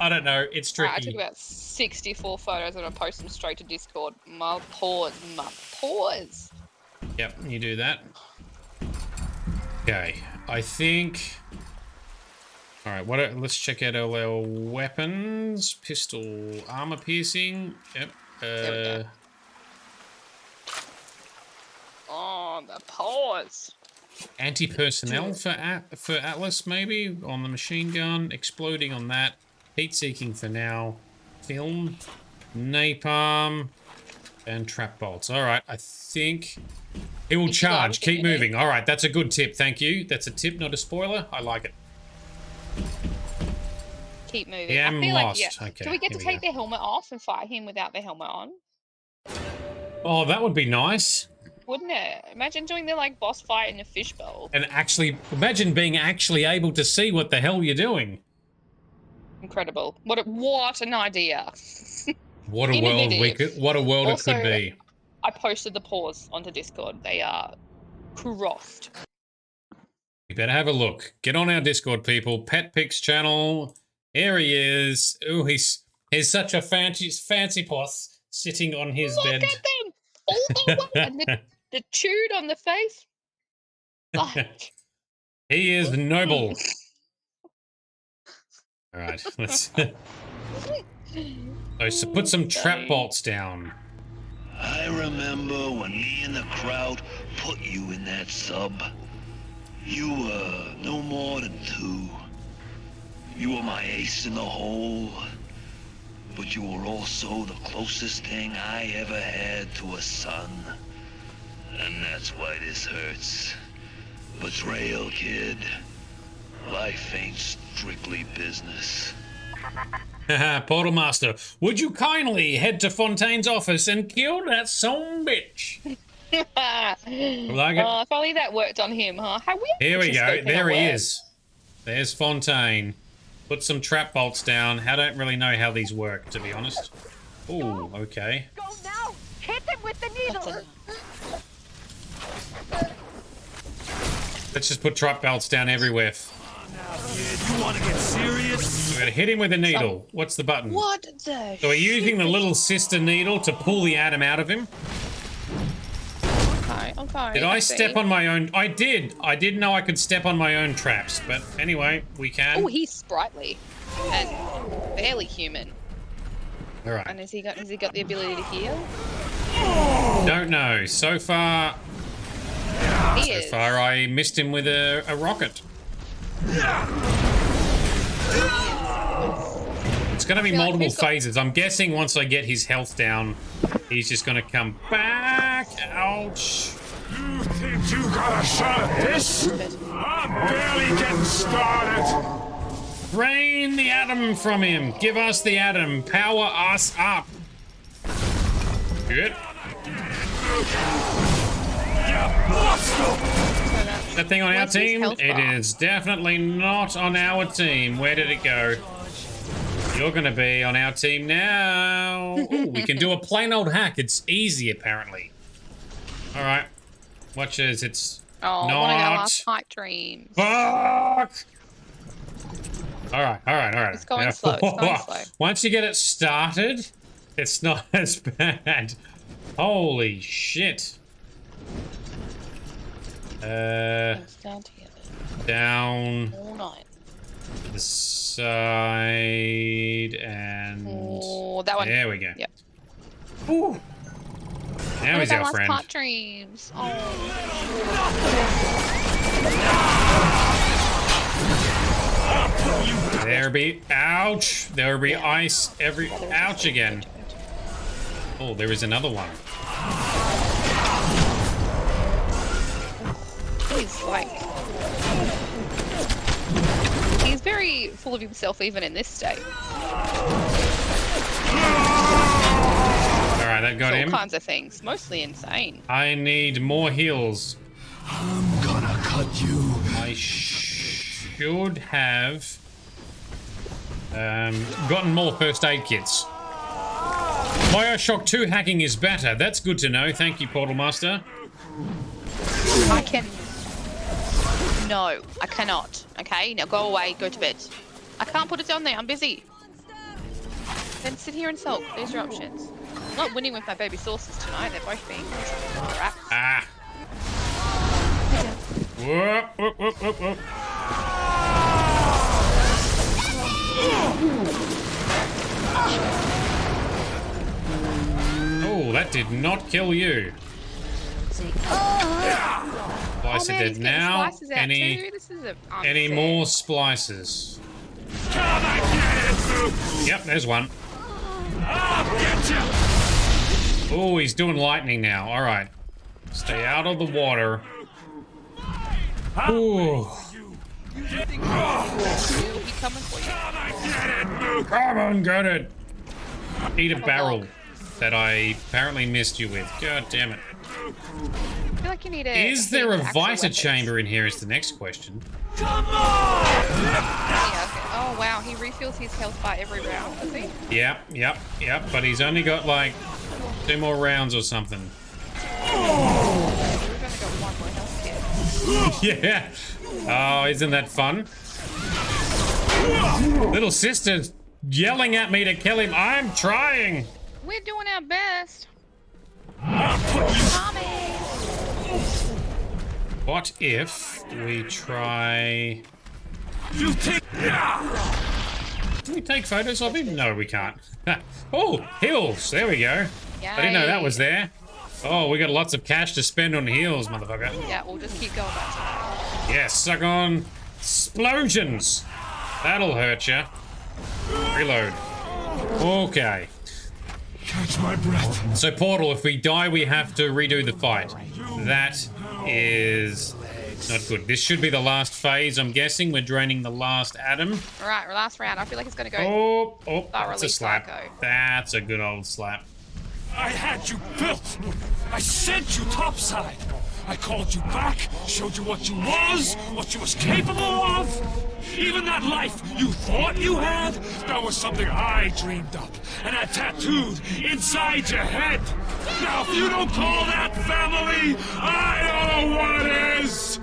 I don't know. It's tricky. Right, I took about 64 photos and I post them straight to Discord. My paws, my paws. Yep, you do that. Okay, I think. All right, let's check out all our weapons. Pistol, armor piercing. Yep. Oh, the paws. Anti-personnel for Atlas, maybe, on the machine gun. Exploding on that. Heat-seeking for now. Film. Napalm. And trap bolts. Alright, I think... It will charge. Keep moving. Alright, that's a good tip. Thank you. That's a tip, not a spoiler. I like it. Keep moving. Yeah, I feel lost. like, yeah. Okay, do we get to take the helmet off and fight him without the helmet on? Oh, that would be nice. Wouldn't it? Imagine doing the like boss fight in a fishbowl. And actually, imagine being actually able to see what the hell you're doing. Incredible. What an idea. What a world it could be. I posted the paws onto Discord. They are crossed. You better have a look. Get on our Discord, people. Pet Pix channel. Here he is. Oh, he's such a fancy puss sitting on his bed. Look at them! All the way! And the chewed on the face. He is noble. All right, let's. So put some trap bolts down. I remember when me and the crowd put you in that sub. You were no more than 2. You were my ace in the hole. But you were also the closest thing I ever had to a son. And that's why this hurts. Betrayal, kid. Life ain't strictly business. Portal Master, would you kindly head to Fontaine's office and kill that son bitch? Like it? Oh, if only that worked on him, huh? How weird. Here we go. There he work. is. There's Fontaine. Put some trap bolts down. I don't really know how these work, to be honest. Ooh, okay. Go now! Hit him with the needle! Let's just put trap bolts down everywhere. You want to get serious? We're gonna hit him with a needle. What's the button? What the? So we're using the little sister needle to pull the atom out of him. Okay. Did I step on my own? I did. I didn't know I could step on my own traps, but anyway, we can. Oh, he's sprightly and barely human. All right. And has he got the ability to heal? Don't know. So far, I missed him with a rocket. It's going to be multiple phases. I'm guessing once I get his health down, he's just going to come back. Ouch. You think you got a shot at this? I'm barely getting started. Drain the atom from him. Give us the atom. Power us up. Good. That thing on our team? It is definitely not on our team. Where did it go? You're going to be on our team now. Ooh, we can do a plain old hack. It's easy, apparently. All right. Watch as it's not. not. One of our last pipe dreams. Fuck! All right. It's going slow. It's going slow. Once you get it started, it's not as bad. Holy shit. Down All night. the side and that one. There we go. Yep. Ooh. Now he's our friend. Pipe dreams. Oh. There be ouch. There be ice every ouch again. Oh, there is another one. He's very full of himself even in this state. Alright, that got him. All kinds of things, mostly insane. I need more heals. I'm gonna cut you. I should have gotten more first aid kits. BioShock 2 hacking is better. That's good to know. Thank you, Portal Master. No, I cannot. Okay, now go away, go to bed. I can't put it down there, I'm busy. Then sit here and sulk. These are options. I'm not winning with my baby sauces tonight, they're both being crap. Ah. Whoop, whoop, whoop, whoop, whoop. Oh, that did not kill you. Splice are dead now. Any more splices? Yep, there's one. Oh, he's doing lightning now. All right. Stay out of the water. Ooh. Come on, got it. Eat a barrel that I apparently missed you with. God damn it. I feel like you need a. Is there a Vita chamber in here? Is the next question. Come on! Yeah, okay. Oh wow, he refills his health bar every round, does he? Yep. But he's only got like 2 more rounds or something. We've only got 1 more health kit. Yeah. Oh, isn't that fun? Little sister's yelling at me to kill him. I'm trying. We're doing our best. What if we try... Can we take photos of him? No, we can't. Oh, heals. There we go. Yay. I didn't know that was there. Oh, we got lots of cash to spend on heals, motherfucker. Yeah, we'll just keep going back to that. Yes, suck on explosions. That'll hurt you. Reload. Okay. Catch my breath. So Portal, if we die, we have to redo the fight. That is not good. This should be the last phase, I'm guessing. We're draining the last atom. All right, last round. I feel like it's going to go. Oh, that's a slap. Psycho. That's a good old slap. I had you built. I sent you topside. I called you back, showed you what you was capable of. Even that life you thought you had, that was something I dreamed up and had tattooed inside your head. Now, if you don't call that family, I don't know what is.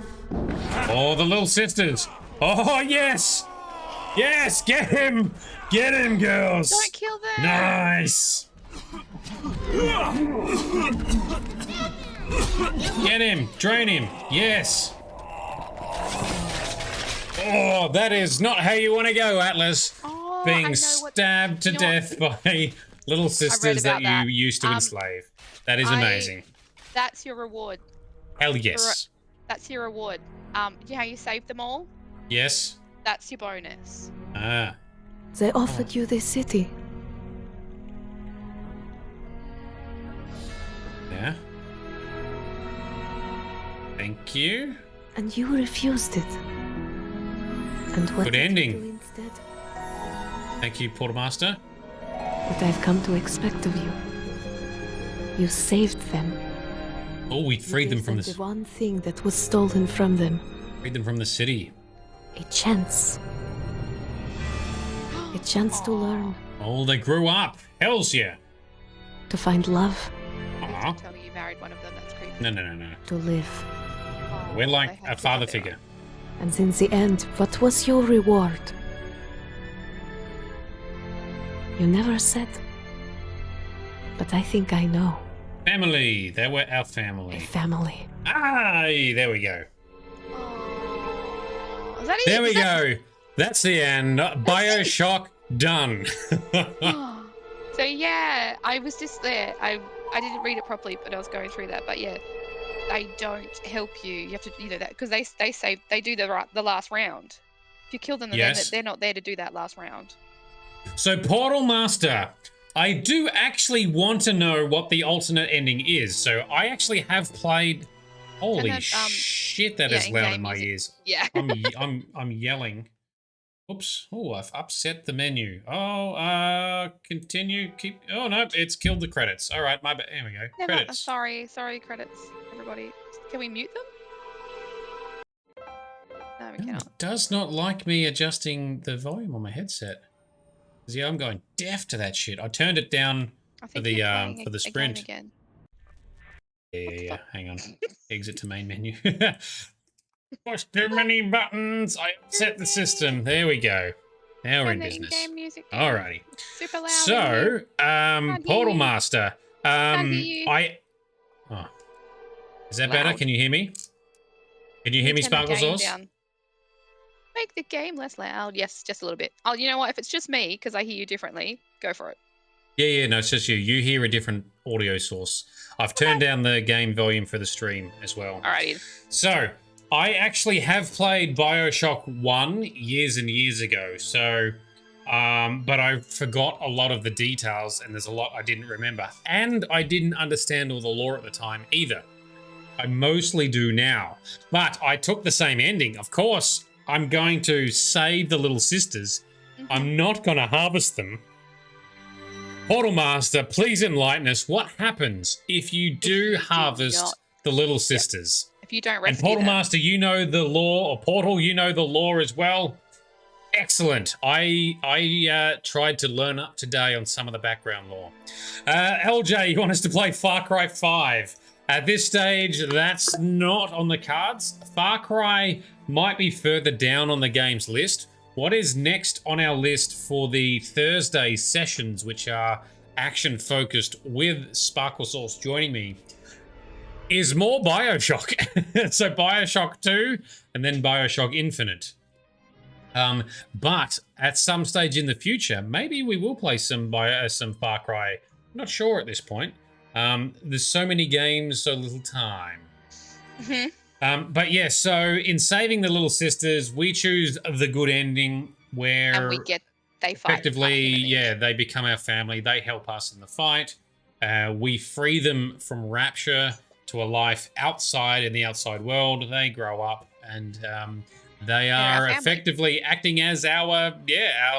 Oh, the little sisters. Oh, yes. Yes, get him. Get him, girls. Don't kill them. Nice. Get him! Drain him! Yes! Oh, that is not how you want to go, Atlas. Oh, Being stabbed to death by little sisters that you used to enslave. That is amazing. That's your reward. Hell yes. That's your reward. Do you know how you saved them all? Yes. That's your bonus. Ah. They offered you this city. Yeah. Thank you. And you refused it. And what Good did ending. you do instead? Thank you, Portermaster. What I've come to expect of you. You saved them. Oh, we freed them from the this. one thing that was stolen from them. Freed them from the city. A chance. A chance to learn. Oh, they grew up. Hells yeah. To find love. Aw. Tell me you married one of them. That's creepy. No. To live. We're like a father figure. And in the end, what was your reward? You never said. But I think I know. Family. They were our family. A family. Aye, there we go. Is that There we go. That's the end. BioShock done. So yeah, I was just there. I didn't read it properly, but I was going through that. But yeah, they don't help you. You have to, that because they do the last round. If you kill them, Yes. they're not there to do that last round. So Portal Master, I do actually want to know what the alternate ending is. So I actually have played. Holy shit, that is loud in my ears. Yeah. I'm yelling. Oops. Oh, I've upset the menu. Oh, continue. Keep. Oh no, it's killed the credits. All right, my bad. There we go. Credits. Sorry, credits, everybody. Can we mute them? No, we cannot. It does not like me adjusting the volume on my headset. Yeah, I'm going deaf to that shit. I turned it down for the sprint. Again. Yeah. Hang on. Exit to main menu. Push too many buttons. I upset the system. There we go. Now we're in business. Alrighty. Super loud. So, Portal Master. Oh. Is that better? Can you hear me? Can you hear me, Sparkle Sauce? Make the game less loud. Yes, just a little bit. Oh, you know what? If it's just me, because I hear you differently, go for it. Yeah, no, it's just you. You hear a different audio source. I've turned down the game volume for the stream as well. Alrighty. So, I actually have played BioShock 1 years and years ago. So, but I forgot a lot of the details, and there's a lot I didn't remember. And I didn't understand all the lore at the time either. I mostly do now. But I took the same ending. Of course, I'm going to save the little sisters. I'm not going to harvest them. Portal Master, please enlighten us. What happens if you do harvest the little sisters? If you don't rescue And Portal them. Master, you know the lore, or Portal, you know the lore as well. Excellent. I tried to learn up today on some of the background lore. LJ, you want us to play Far Cry 5? At this stage, that's not on the cards. Far Cry might be further down on the game's list. What is next on our list for the Thursday sessions, which are action-focused with Sparkle Sauce joining me, is more BioShock. So BioShock 2 and then BioShock Infinite. But at some stage in the future, maybe we will play some Far Cry. I'm not sure at this point. There's so many games, so little time. But yeah, so in saving the little sisters, we choose the good ending where And they fight. effectively, they become our family. They help us in the fight. We free them from Rapture to a life outside in the outside world. They grow up and they are effectively acting as our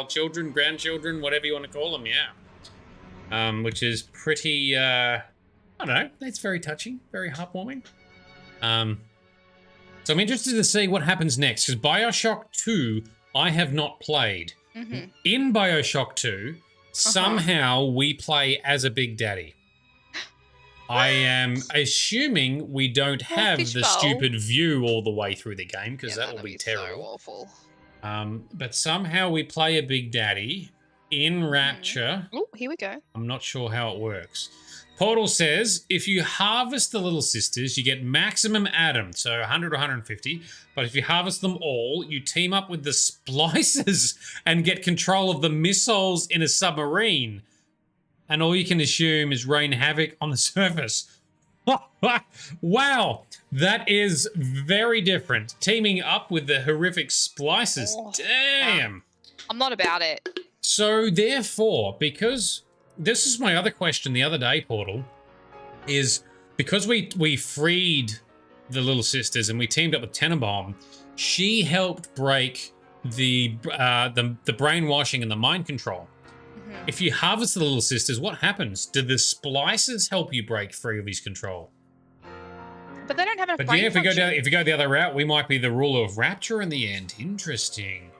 children, grandchildren, whatever you want to call them. Which is pretty, I don't know. It's very touching, very heartwarming. So I'm interested to see what happens next, because BioShock 2, I have not played. In BioShock 2, somehow we play as a Big Daddy. I am assuming we don't have the stupid view all the way through the game, because that will be terrible. So awful. But somehow we play a Big Daddy in Rapture. Oh, here we go. I'm not sure how it works. Portal says, if you harvest the little sisters, you get maximum Adam, so 100 or 150. But if you harvest them all, you team up with the splicers and get control of the missiles in a submarine. And all you can assume is rain havoc on the surface. Wow, that is very different. Teaming up with the horrific splicers. Damn. I'm not about it. So therefore, because this is my other question the other day, Portal, is because we freed the little sisters and we teamed up with Tenenbaum, she helped break the brainwashing and the mind control. If you harvest the little sisters, what happens? Do the splicers help you break free of his control? But they don't have enough But brain yeah, function. if we go the other route, we might be the ruler of Rapture in the end. Interesting.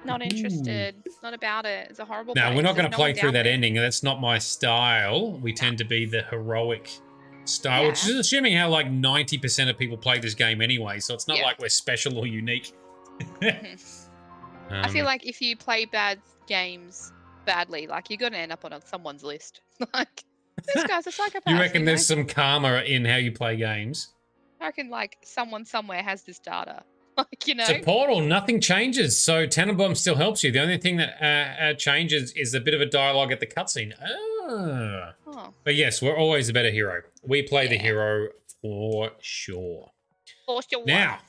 Not interested. Not about it. It's a horrible No, place. we're not going to There's no play one through down that there. ending. That's not my style. We tend to be the heroic style, which is assuming how like 90% of people play this game anyway. So it's not like we're special or unique. I feel like if you play bad games badly, like you're going to end up on someone's list. Like, this guy's a psychopath. You reckon there's some karma in how you play games? I reckon like someone somewhere has this data. Like, you know. So Portal, nothing changes. So Tenenbaum still helps you. The only thing that changes is a bit of a dialogue at the cutscene. But yes, we're always a better hero. We play the hero for sure. For sure. Now,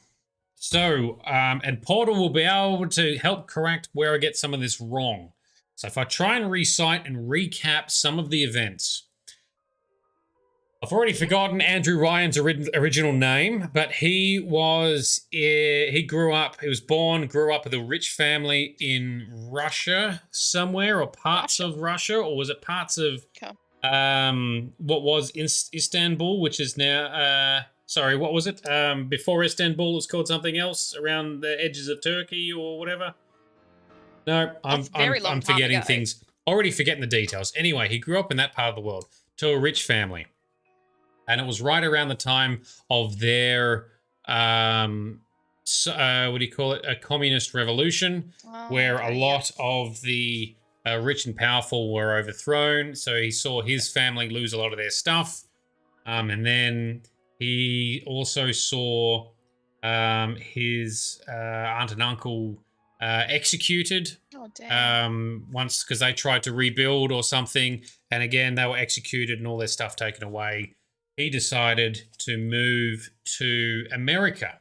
so, and Portal will be able to help correct where I get some of this wrong. So if I try and recite and recap some of the events. I've already forgotten Andrew Ryan's original name, but he was, he grew up with a rich family in Russia somewhere, or parts of Russia, or was it parts of what was Istanbul, which is now, sorry, what was it? Before Istanbul, it was called something else, around the edges of Turkey or whatever. No, I'm forgetting things. Already forgetting the details. Anyway, he grew up in that part of the world to a rich family. And it was right around the time of their, what do you call it? A communist revolution, where a lot of the rich and powerful were overthrown. So he saw his family lose a lot of their stuff. And then he also saw his aunt and uncle executed. Oh, damn. Once, because they tried to rebuild or something. And again, they were executed and all their stuff taken away. He decided to move to America.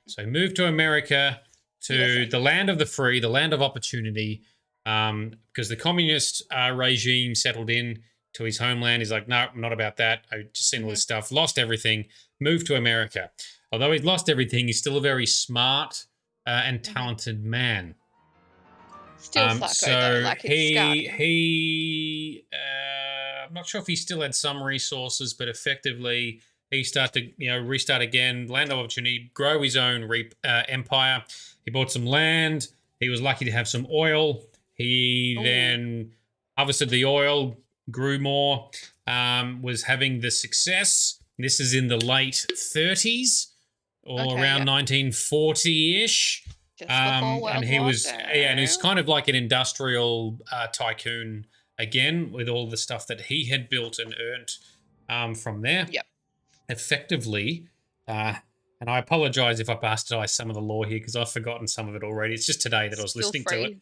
So he moved to America, to the land of the free, the land of opportunity, because the communist regime settled in to his homeland. He's like, no, I'm not about that. I've just seen all this stuff, lost everything, moved to America. Although he's lost everything, he's still a very smart and talented man. Still psycho, though. Like, I'm not sure if he still had some resources, but effectively he started to, restart again, land of opportunity, grow his own empire. He bought some land. He was lucky to have some oil. He then harvested the oil, grew more, was having the success. This is in the late 30s or around 1940-ish. And he was, and he's kind of like an industrial tycoon again, with all the stuff that he had built and earned from there. Yep. Effectively, And I apologize if I bastardized some of the lore here because I've forgotten some of it already. It's just today that I was listening to it.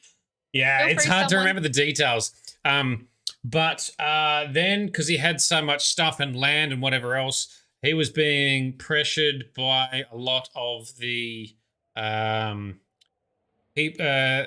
Yeah, it's hard to remember the details. But then, because he had so much stuff and land and whatever else, he was being pressured by a lot of the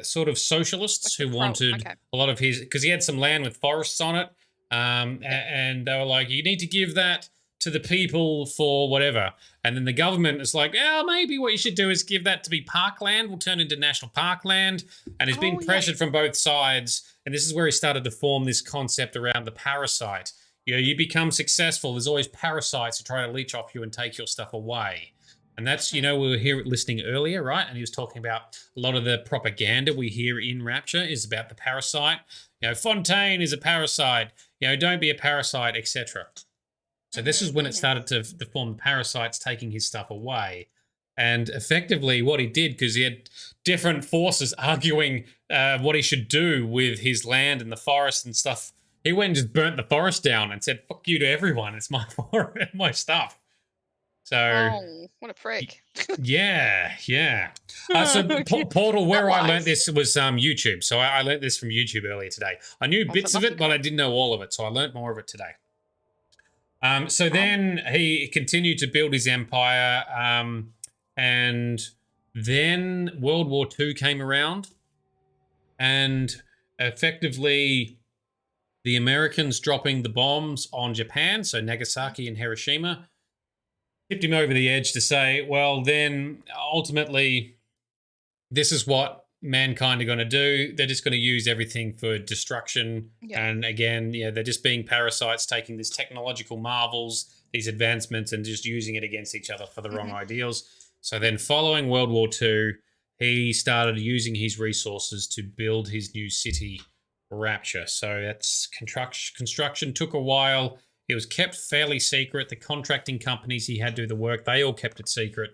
sort of socialists who wanted a lot of his, because he had some land with forests on it, and they were like, you need to give that to the people for whatever. And then the government is like, oh, maybe what you should do is give that to be parkland. We'll turn into national parkland. And he's been pressured from both sides. And this is where he started to form this concept around the parasite. You know, you become successful. There's always parasites who try to leech off you and take your stuff away. And that's, you know, we were here listening earlier, right? And he was talking about a lot of the propaganda we hear in Rapture is about the parasite. You know, Fontaine is a parasite. You know, don't be a parasite, etc. So this is when it started to form the parasites taking his stuff away. And effectively what he did, because he had different forces arguing what he should do with his land and the forest and stuff, he went and just burnt the forest down and said, fuck you to everyone. It's my forest, my stuff. So, what a prick. Yeah. Portal, where I learned this was YouTube. So I learned this from YouTube earlier today. I knew bits of it, but I didn't know all of it. So I learned more of it today. So then he continued to build his empire, and then World War II came around, and effectively the Americans dropping the bombs on Japan, so Nagasaki and Hiroshima, tipped him over the edge to say, well, then ultimately this is what mankind are going to do. They're just going to use everything for destruction. And again, they're just being parasites, taking these technological marvels, these advancements, and just using it against each other for the wrong ideals. So then following World War II, he started using his resources to build his new city, Rapture. So that's construction took a while. It was kept fairly secret. The contracting companies he had do the work, they all kept it secret.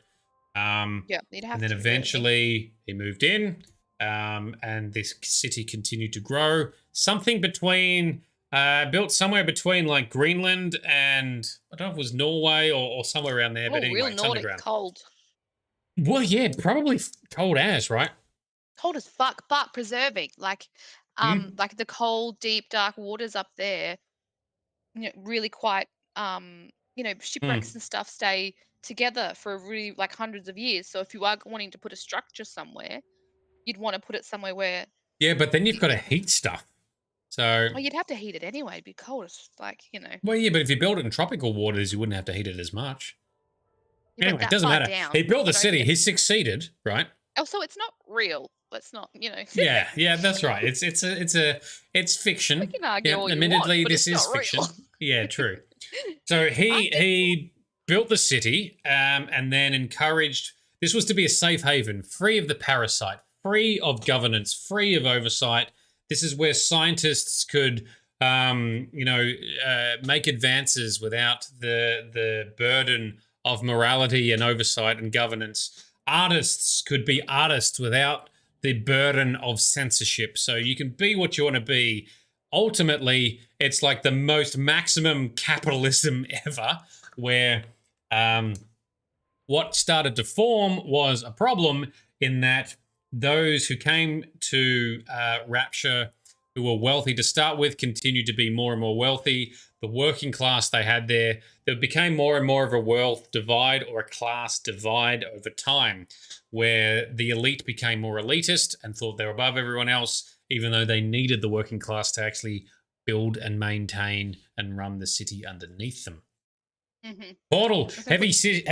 And then eventually he moved in, and this city continued to grow. Something between, built somewhere between like Greenland and, I don't know if it was Norway or somewhere around there, but anyway, real it's Nordic underground. cold. Well, yeah, probably cold as, right? Cold as fuck, but preserving. Like the cold, deep, dark waters up there, really quite, shipwrecks and stuff stay together for really like hundreds of years. So if you are wanting to put a structure somewhere, you'd want to put it somewhere where... Yeah, but then you've got to heat stuff. So... Well, you'd have to heat it anyway. It'd be cold as, Well, yeah, but if you build it in tropical waters, you wouldn't have to heat it as much. Yeah, anyway, it doesn't matter. He built the city. He succeeded, right? Also, it's not real. Let's not, Yeah, that's right. It's fiction. We can argue all you admittedly, want, but this it's is not fiction. real. Yeah, true. So he built the city, and then encouraged. This was to be a safe haven, free of the parasite, free of governance, free of oversight. This is where scientists could, make advances without the burden of morality and oversight and governance. Artists could be artists without the burden of censorship. So you can be what you want to be. Ultimately, it's like the most maximum capitalism ever, where what started to form was a problem in that those who came to Rapture, who were wealthy to start with, continued to be more and more wealthy. The working class they had there became more and more of a wealth divide or a class divide over time, where the elite became more elitist and thought they were above everyone else, even though they needed the working class to actually build and maintain and run the city underneath them. Portal, heavy city,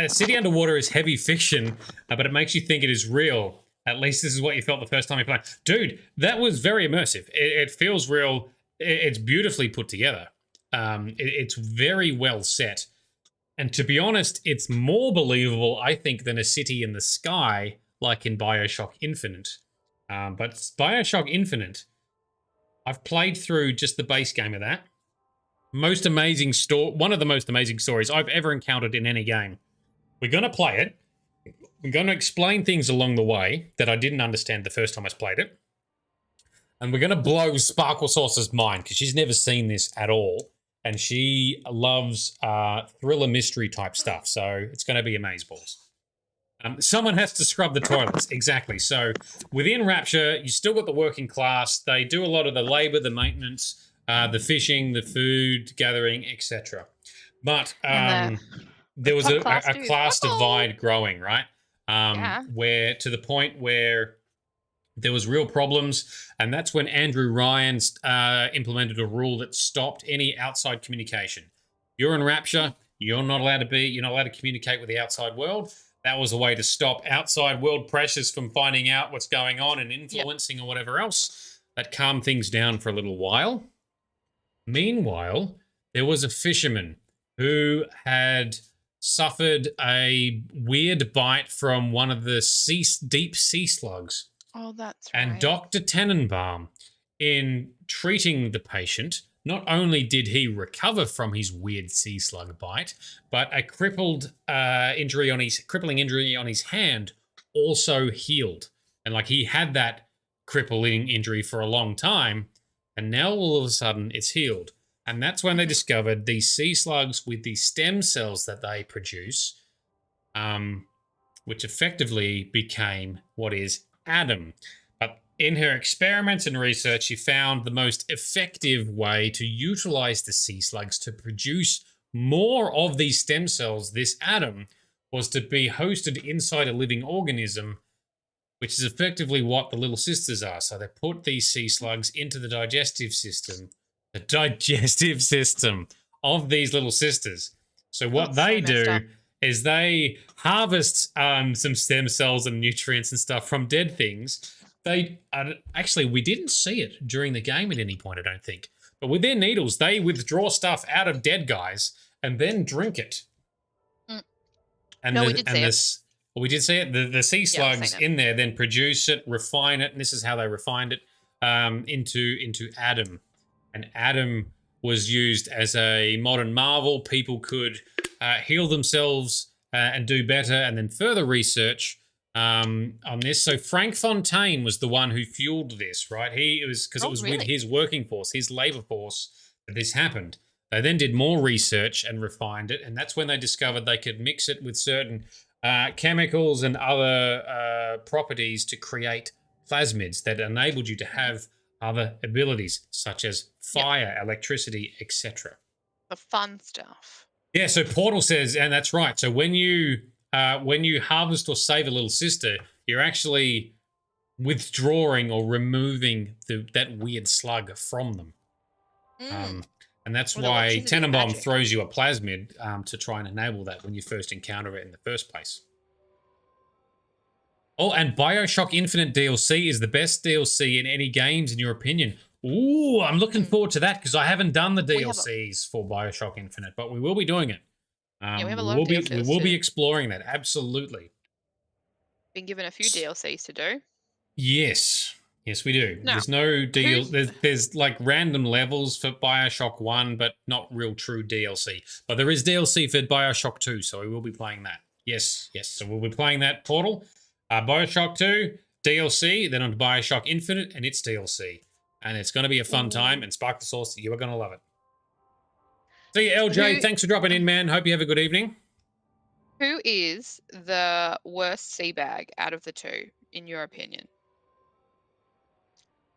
city underwater is heavy fiction, but it makes you think it is real. At least this is what you felt the first time you played. Dude, that was very immersive. It feels real. It's beautifully put together. It's very well set. And to be honest, it's more believable, I think, than a city in the sky, like in BioShock Infinite. But BioShock Infinite, I've played through just the base game of that. Most amazing one of the most amazing stories I've ever encountered in any game. We're going to play it. I'm going to explain things along the way that I didn't understand the first time I played it. And we're going to blow Sparkle Saucer's mind, because she's never seen this at all. and she loves thriller mystery type stuff. So it's going to be amazeballs. Someone has to scrub the toilets. Exactly. So within Rapture, you still got the working class. They do a lot of the labor, the maintenance, the fishing, the food gathering, etc. But there was a class divide growing, right? Where to the point where there was real problems, and that's when Andrew Ryan implemented a rule that stopped any outside communication. You're in Rapture, you're not allowed to communicate with the outside world. That was a way to stop outside world pressures from finding out what's going on and influencing or whatever else. That calmed things down for a little while. Meanwhile, there was a fisherman who had suffered a weird bite from one of the deep sea slugs. Oh, that's right. And Dr. Tenenbaum, in treating the patient, not only did he recover from his weird sea slug bite, but a crippling injury on his hand also healed. And like he had that crippling injury for a long time, and now all of a sudden it's healed. And that's when they discovered these sea slugs with the stem cells that they produce, which effectively became what is Adam. But in her experiments and research, she found the most effective way to utilize the sea slugs to produce more of these stem cells, this Adam, was to be hosted inside a living organism, which is effectively what the little sisters are. So they put these sea slugs into the digestive system of these little sisters. So what they do is they harvest some stem cells and nutrients and stuff from dead things. They actually, we didn't see it during the game at any point, I don't think. But with their needles, they withdraw stuff out of dead guys and then drink it. And we did see it. Well, we did see it. The sea slugs in there then produce it, refine it, and this is how they refined it into Adam. And Adam was used as a modern marvel. People could heal themselves and do better, and then further research on this. So Frank Fontaine was the one who fueled this, right? It was with his working force, his labor force, that this happened. They then did more research and refined it, and that's when they discovered they could mix it with certain chemicals and other properties to create plasmids that enabled you to have other abilities such as fire, electricity, etc. The fun stuff. Yeah, so Portal says, and that's right. So when you harvest or save a little sister, you're actually withdrawing or removing that weird slug from them. And that's why Tenenbaum throws you a plasmid to try and enable that when you first encounter it in the first place. Oh, and BioShock Infinite DLC is the best DLC in any games, in your opinion. Ooh, I'm looking forward to that because I haven't done the DLCs for BioShock Infinite, but we will be doing it. We have a lot of DLCs. We will be exploring that, absolutely. Been given a few DLCs to do. Yes. Yes, we do. No. There's no deal. There's like random levels for BioShock 1, but not real true DLC. But there is DLC for BioShock 2, so we will be playing that. Yes. So we'll be playing that Portal. BioShock 2, DLC, then on to BioShock Infinite and its DLC. And it's going to be a fun time, and Spark the Source, you are going to love it. See you, LJ. Thanks for dropping in, man. Hope you have a good evening. Who is the worst Seabag out of the two, in your opinion?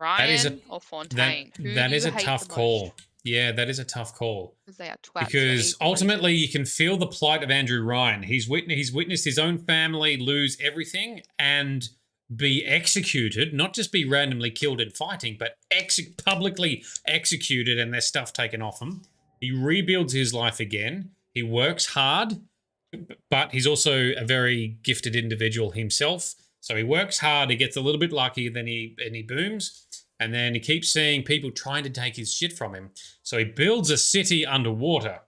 Ryan or Fontaine? That is a tough call. Yeah, that is a tough call. Because they are twats. Because ultimately, you can feel the plight of Andrew Ryan. He's witnessed his own family lose everything and be executed, not just be randomly killed in fighting, but publicly executed and their stuff taken off him. He rebuilds his life again. He works hard, but he's also a very gifted individual himself. So he works hard, he gets a little bit lucky, then he booms. And then he keeps seeing people trying to take his shit from him. So he builds a city underwater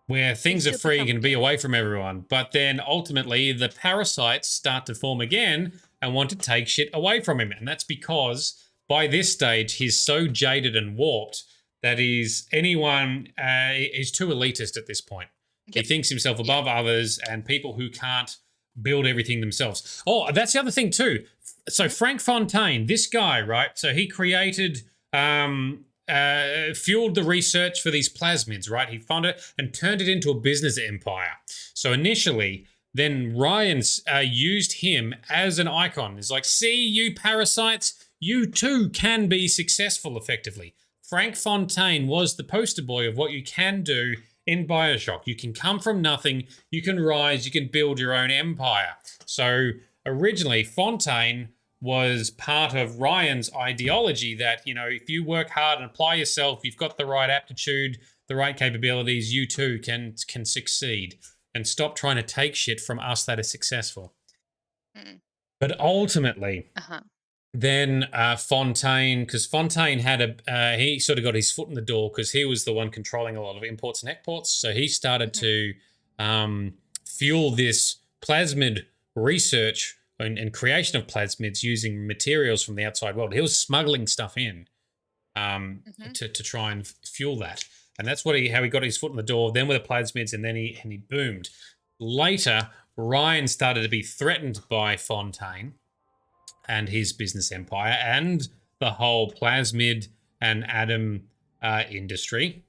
where things are free and can be away from everyone. But then ultimately the parasites start to form again and want to take shit away from him. And that's because by this stage, he's so jaded and warped that he's too elitist at this point. He thinks himself above others and people who can't build everything themselves. Oh, that's the other thing too. So Frank Fontaine, this guy, right? So he created fueled the research for these plasmids, right? He found it and turned it into a business empire. So initially, then Ryan used him as an icon. It's like, see, you parasites, you too can be successful effectively. Frank Fontaine was the poster boy of what you can do in BioShock. You can come from nothing, you can rise, you can build your own empire. So originally, Fontaine was part of Ryan's ideology that, you know, if you work hard and apply yourself, you've got the right aptitude, the right capabilities, you too can succeed. And stop trying to take shit from us that is successful. But ultimately, then Fontaine, because Fontaine had he sort of got his foot in the door because he was the one controlling a lot of imports and exports. So he started to fuel this plasmid research and creation of plasmids using materials from the outside world. He was smuggling stuff in to try and fuel that. And that's how he got his foot in the door, then with the plasmids, and then he boomed. Later, Ryan started to be threatened by Fontaine and his business empire and the whole plasmid and atom industry.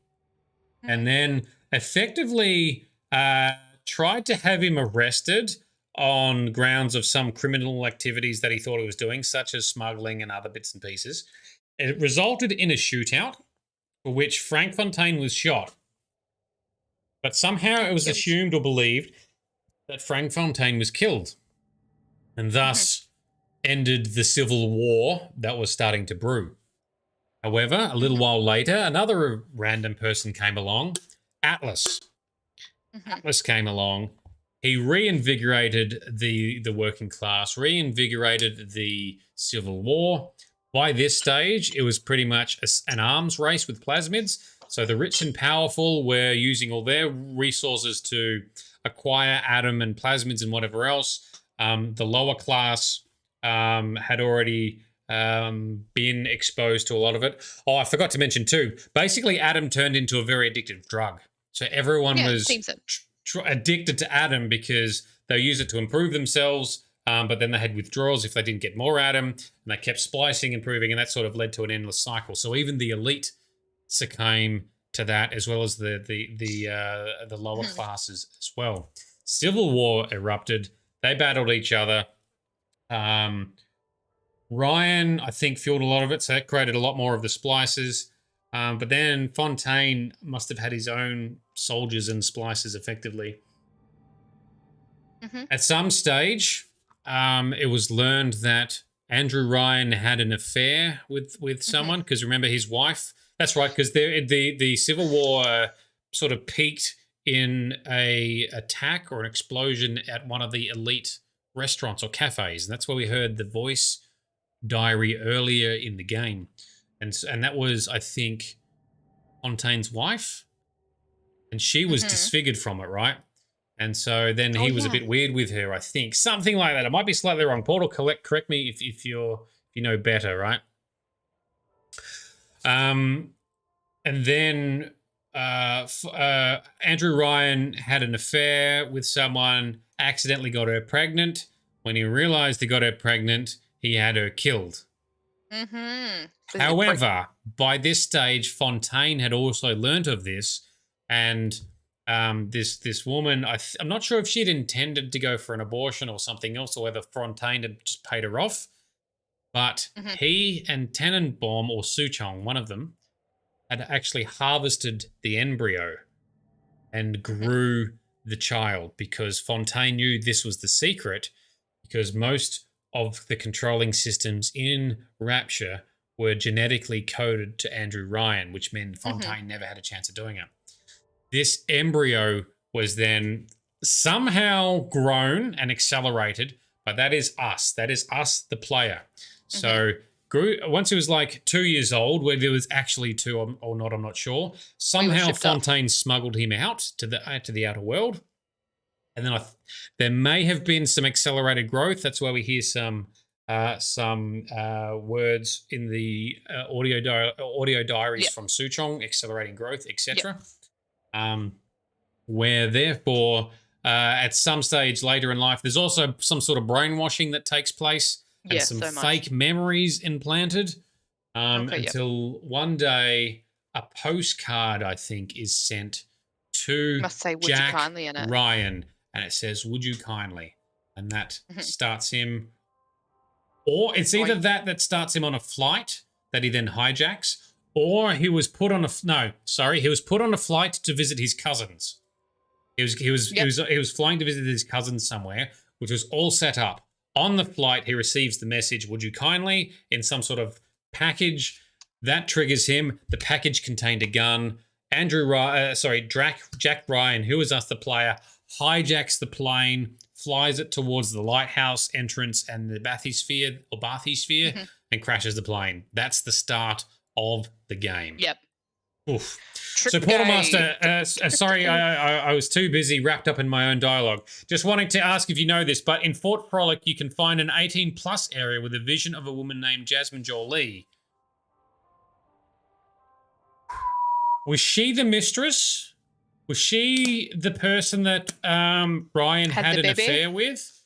And then effectively tried to have him arrested on grounds of some criminal activities that he thought he was doing, such as smuggling and other bits and pieces. It resulted in a shootout for which Frank Fontaine was shot. But somehow it was assumed or believed that Frank Fontaine was killed, and thus ended the civil war that was starting to brew. However, a little while later, another random person came along, Atlas. Atlas came along. He reinvigorated the working class, reinvigorated the civil war. By this stage, it was pretty much an arms race with plasmids. So the rich and powerful were using all their resources to acquire atom and plasmids and whatever else. The lower class had already been exposed to a lot of it. Oh, I forgot to mention too, basically atom turned into a very addictive drug. So everyone was addicted to atom because they use it to improve themselves, but then they had withdrawals if they didn't get more atom, and they kept splicing, improving, and that sort of led to an endless cycle. So even the elite succumbed to that, as well as the lower classes as well. Civil war erupted. They battled each other. Ryan, I think, fueled a lot of it, so that created a lot more of the splices. But then Fontaine must have had his own soldiers and splicers effectively. At some stage, it was learned that Andrew Ryan had an affair with someone, because remember his wife. That's right, because the Civil War sort of peaked in a attack or an explosion at one of the elite restaurants or cafes, and that's where we heard the voice diary earlier in the game, and that was, I think, Fontaine's wife, and she was disfigured from it, right? And so then he was a bit weird with her, I think, something like that. It might be slightly wrong. Portal, correct me if you know better, right? And then Andrew Ryan had an affair with someone, accidentally got her pregnant. When he realized he got her pregnant, he had her killed. However, by this stage, Fontaine had also learnt of this, and this woman, I'm not sure if she'd intended to go for an abortion or something else, or whether Fontaine had just paid her off, but he and Tenenbaum, or Suchong, one of them, had actually harvested the embryo and grew the child, because Fontaine knew this was the secret, because most of the controlling systems in Rapture were genetically coded to Andrew Ryan, which meant Fontaine never had a chance of doing it. This embryo was then somehow grown and accelerated, but that is us. That is us, the player. So once it was like 2 years old, whether it was actually 2 or not, I'm not sure. Somehow Fontaine smuggled him out to the outer world. And then there may have been some accelerated growth. That's why we hear some words in the audio diaries from Suchong, accelerating growth, etc. Where therefore, at some stage later in life, there's also some sort of brainwashing that takes place, and some fake memories implanted. Okay, yep. until one day a postcard, I think, is sent to Must say, "Would you Jack kindly," in it. Ryan, and it says, "Would you kindly?" And that starts him, or it's either that starts him on a flight that he then hijacks, or he was put on he was put on a flight to visit his cousins. He was flying to visit his cousins somewhere, which was all set up. On the flight, he receives the message, "Would you kindly?" in some sort of package. That triggers him. The package contained a gun. Jack Ryan, who is us the player, hijacks the plane, flies it towards the lighthouse entrance and the bathysphere, and crashes the plane. That's the start of the game. Yep. Oof. So, Portal Master, sorry, I was too busy wrapped up in my own dialogue. Just wanting to ask if you know this, but in Fort Frolic, you can find an 18-plus area with a vision of a woman named Jasmine Jolie. Was she the mistress? Was she the person that Ryan had an affair with?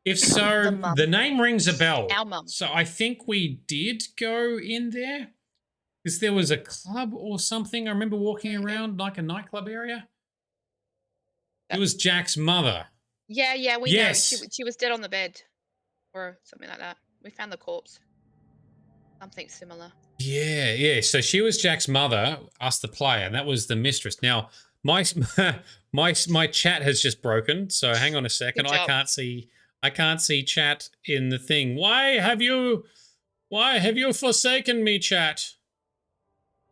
If so, the name rings a bell. Our mum. So I think we did go in there. Because there was a club or something. I remember walking around like a nightclub area. It was Jack's mother. Yeah, we Yes. know. She was dead on the bed. Or something like that. We found the corpse. Something similar. Yeah. So she was Jack's mother, us the player, and that was the mistress. Now, my chat has just broken, so hang on a second. I can't see chat in the thing. Why have you forsaken me, chat?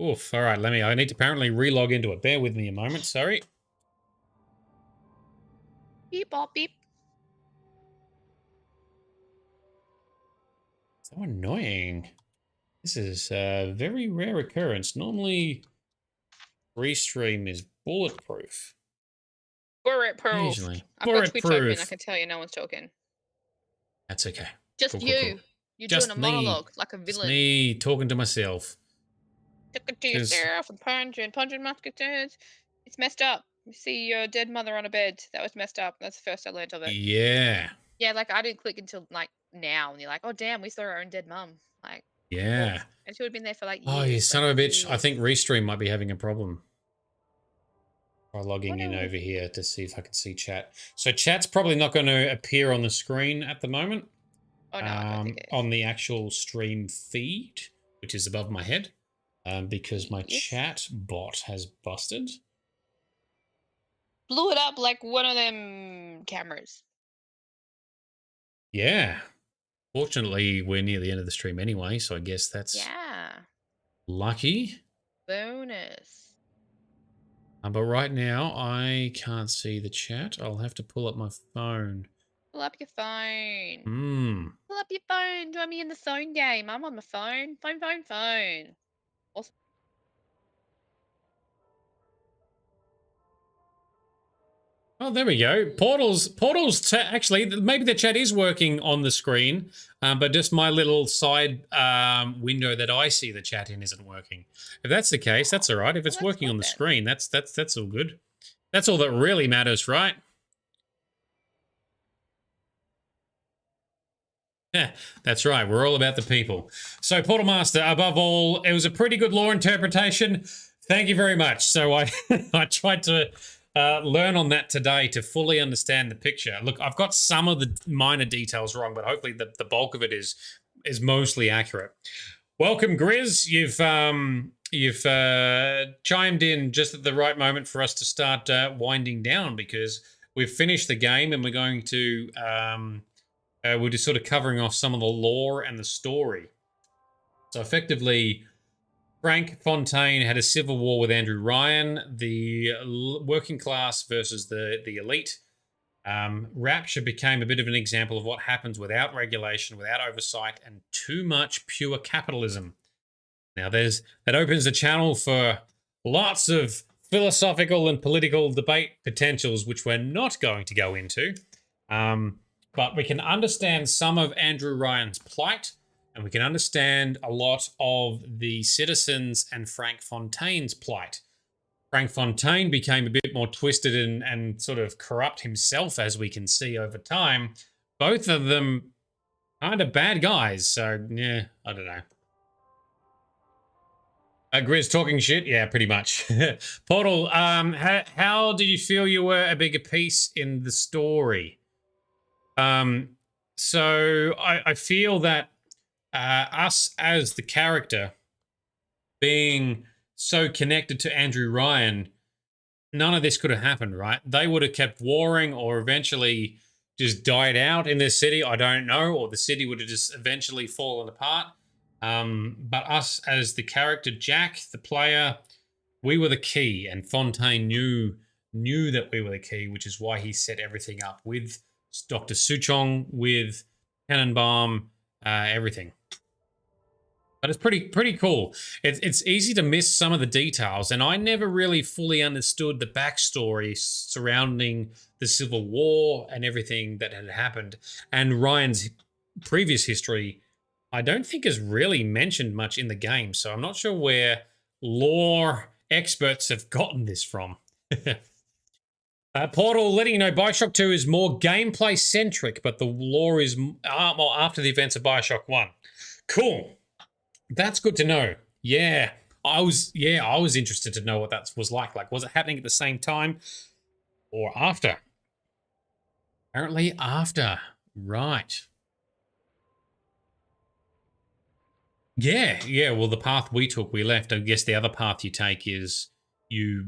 Oof, all right, I need to apparently re-log into it. Bear with me a moment, sorry. Beep, bop, beep. So annoying. This is a very rare occurrence. Normally, Restream is bulletproof. Bulletproof. Occasionally. I've got Twitch open, I can tell you no one's talking. That's okay. Just Cool. You're Just doing a monologue like a villain. Just me talking to myself. Took to yourself and punching musketeers. It's messed up. You see your dead mother on a bed. That was messed up. That's the first I learned of it. Yeah. Yeah, like I didn't click until like now, and you're like, oh damn, we saw our own dead mum. Like, Yeah. and she would have been there for like years. Oh, you son of a bitch. I think Restream might be having a problem. Try logging in over here to see if I can see chat. So chat's probably not going to appear on the screen at the moment. Oh no, I don't think it is. On the actual stream feed, which is above my head. Because my chat bot has busted. Blew it up like one of them cameras. Yeah. Fortunately, we're near the end of the stream anyway, so I guess that's lucky. Bonus. But right now, I can't see the chat. I'll have to pull up my phone. Pull up your phone. Pull up your phone. Join me in the phone game. I'm on my phone. Phone. Awesome. Oh, there we go. Portals. Actually, maybe the chat is working on the screen, but just my little side window that I see the chat in isn't working. If that's the case, that's all right. If it's working on the screen, that's all good. That's all that really matters, right? Yeah, that's right. We're all about the people. So, Portal Master, above all, it was a pretty good lore interpretation. Thank you very much. So I tried to learn on that today to fully understand the picture. Look, I've got some of the minor details wrong, but hopefully the bulk of it is mostly accurate. Welcome, Grizz. You've chimed in just at the right moment for us to start winding down because we've finished the game and we're going to we're just sort of covering off some of the lore and the story. So effectively, Frank Fontaine had a civil war with Andrew Ryan, the working class versus the elite. Rapture became a bit of an example of what happens without regulation, without oversight, and too much pure capitalism. Now, that opens the channel for lots of philosophical and political debate potentials, which we're not going to go into. But we can understand some of Andrew Ryan's plight, and we can understand a lot of the citizens and Frank Fontaine's plight. Frank Fontaine became a bit more twisted and sort of corrupt himself, as we can see over time. Both of them kind of bad guys, so yeah, I don't know. Grizz talking shit? Yeah, pretty much. Portal, how did you feel you were a bigger piece in the story? So I feel that us as the character being so connected to Andrew Ryan, none of this could have happened, right? They would have kept warring or eventually just died out in their city, I don't know, or the city would have just eventually fallen apart. But us as the character, Jack, the player, we were the key, and Fontaine knew that we were the key, which is why he set everything up with Dr. Suchong, with Tannenbaum, everything. But it's pretty cool. It's easy to miss some of the details, and I never really fully understood the backstory surrounding the Civil War and everything that had happened. And Ryan's previous history, I don't think is really mentioned much in the game, so I'm not sure where lore experts have gotten this from. Portal letting you know BioShock 2 is more gameplay centric, but the lore is more after the events of BioShock 1. Cool. That's good to know. Yeah. I was interested to know what that was like. Like, was it happening at the same time or after? Apparently after. Right. Yeah. Well, the path we took, we left. I guess the other path you take is you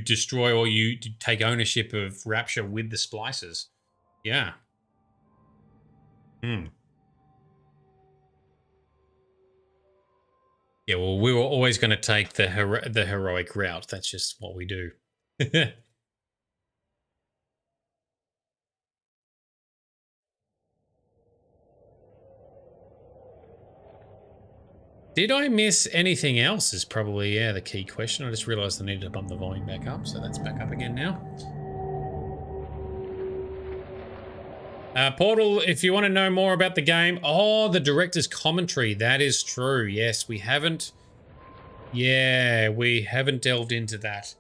destroy or you take ownership of Rapture with the splicers. Yeah. Yeah, well, we were always going to take the heroic route. That's just what we do. Did I miss anything else is probably, the key question. I just realized I needed to bump the volume back up, so that's back up again now. Portal, if you want to know more about the game, the director's commentary, that is true. Yes, we haven't delved into that.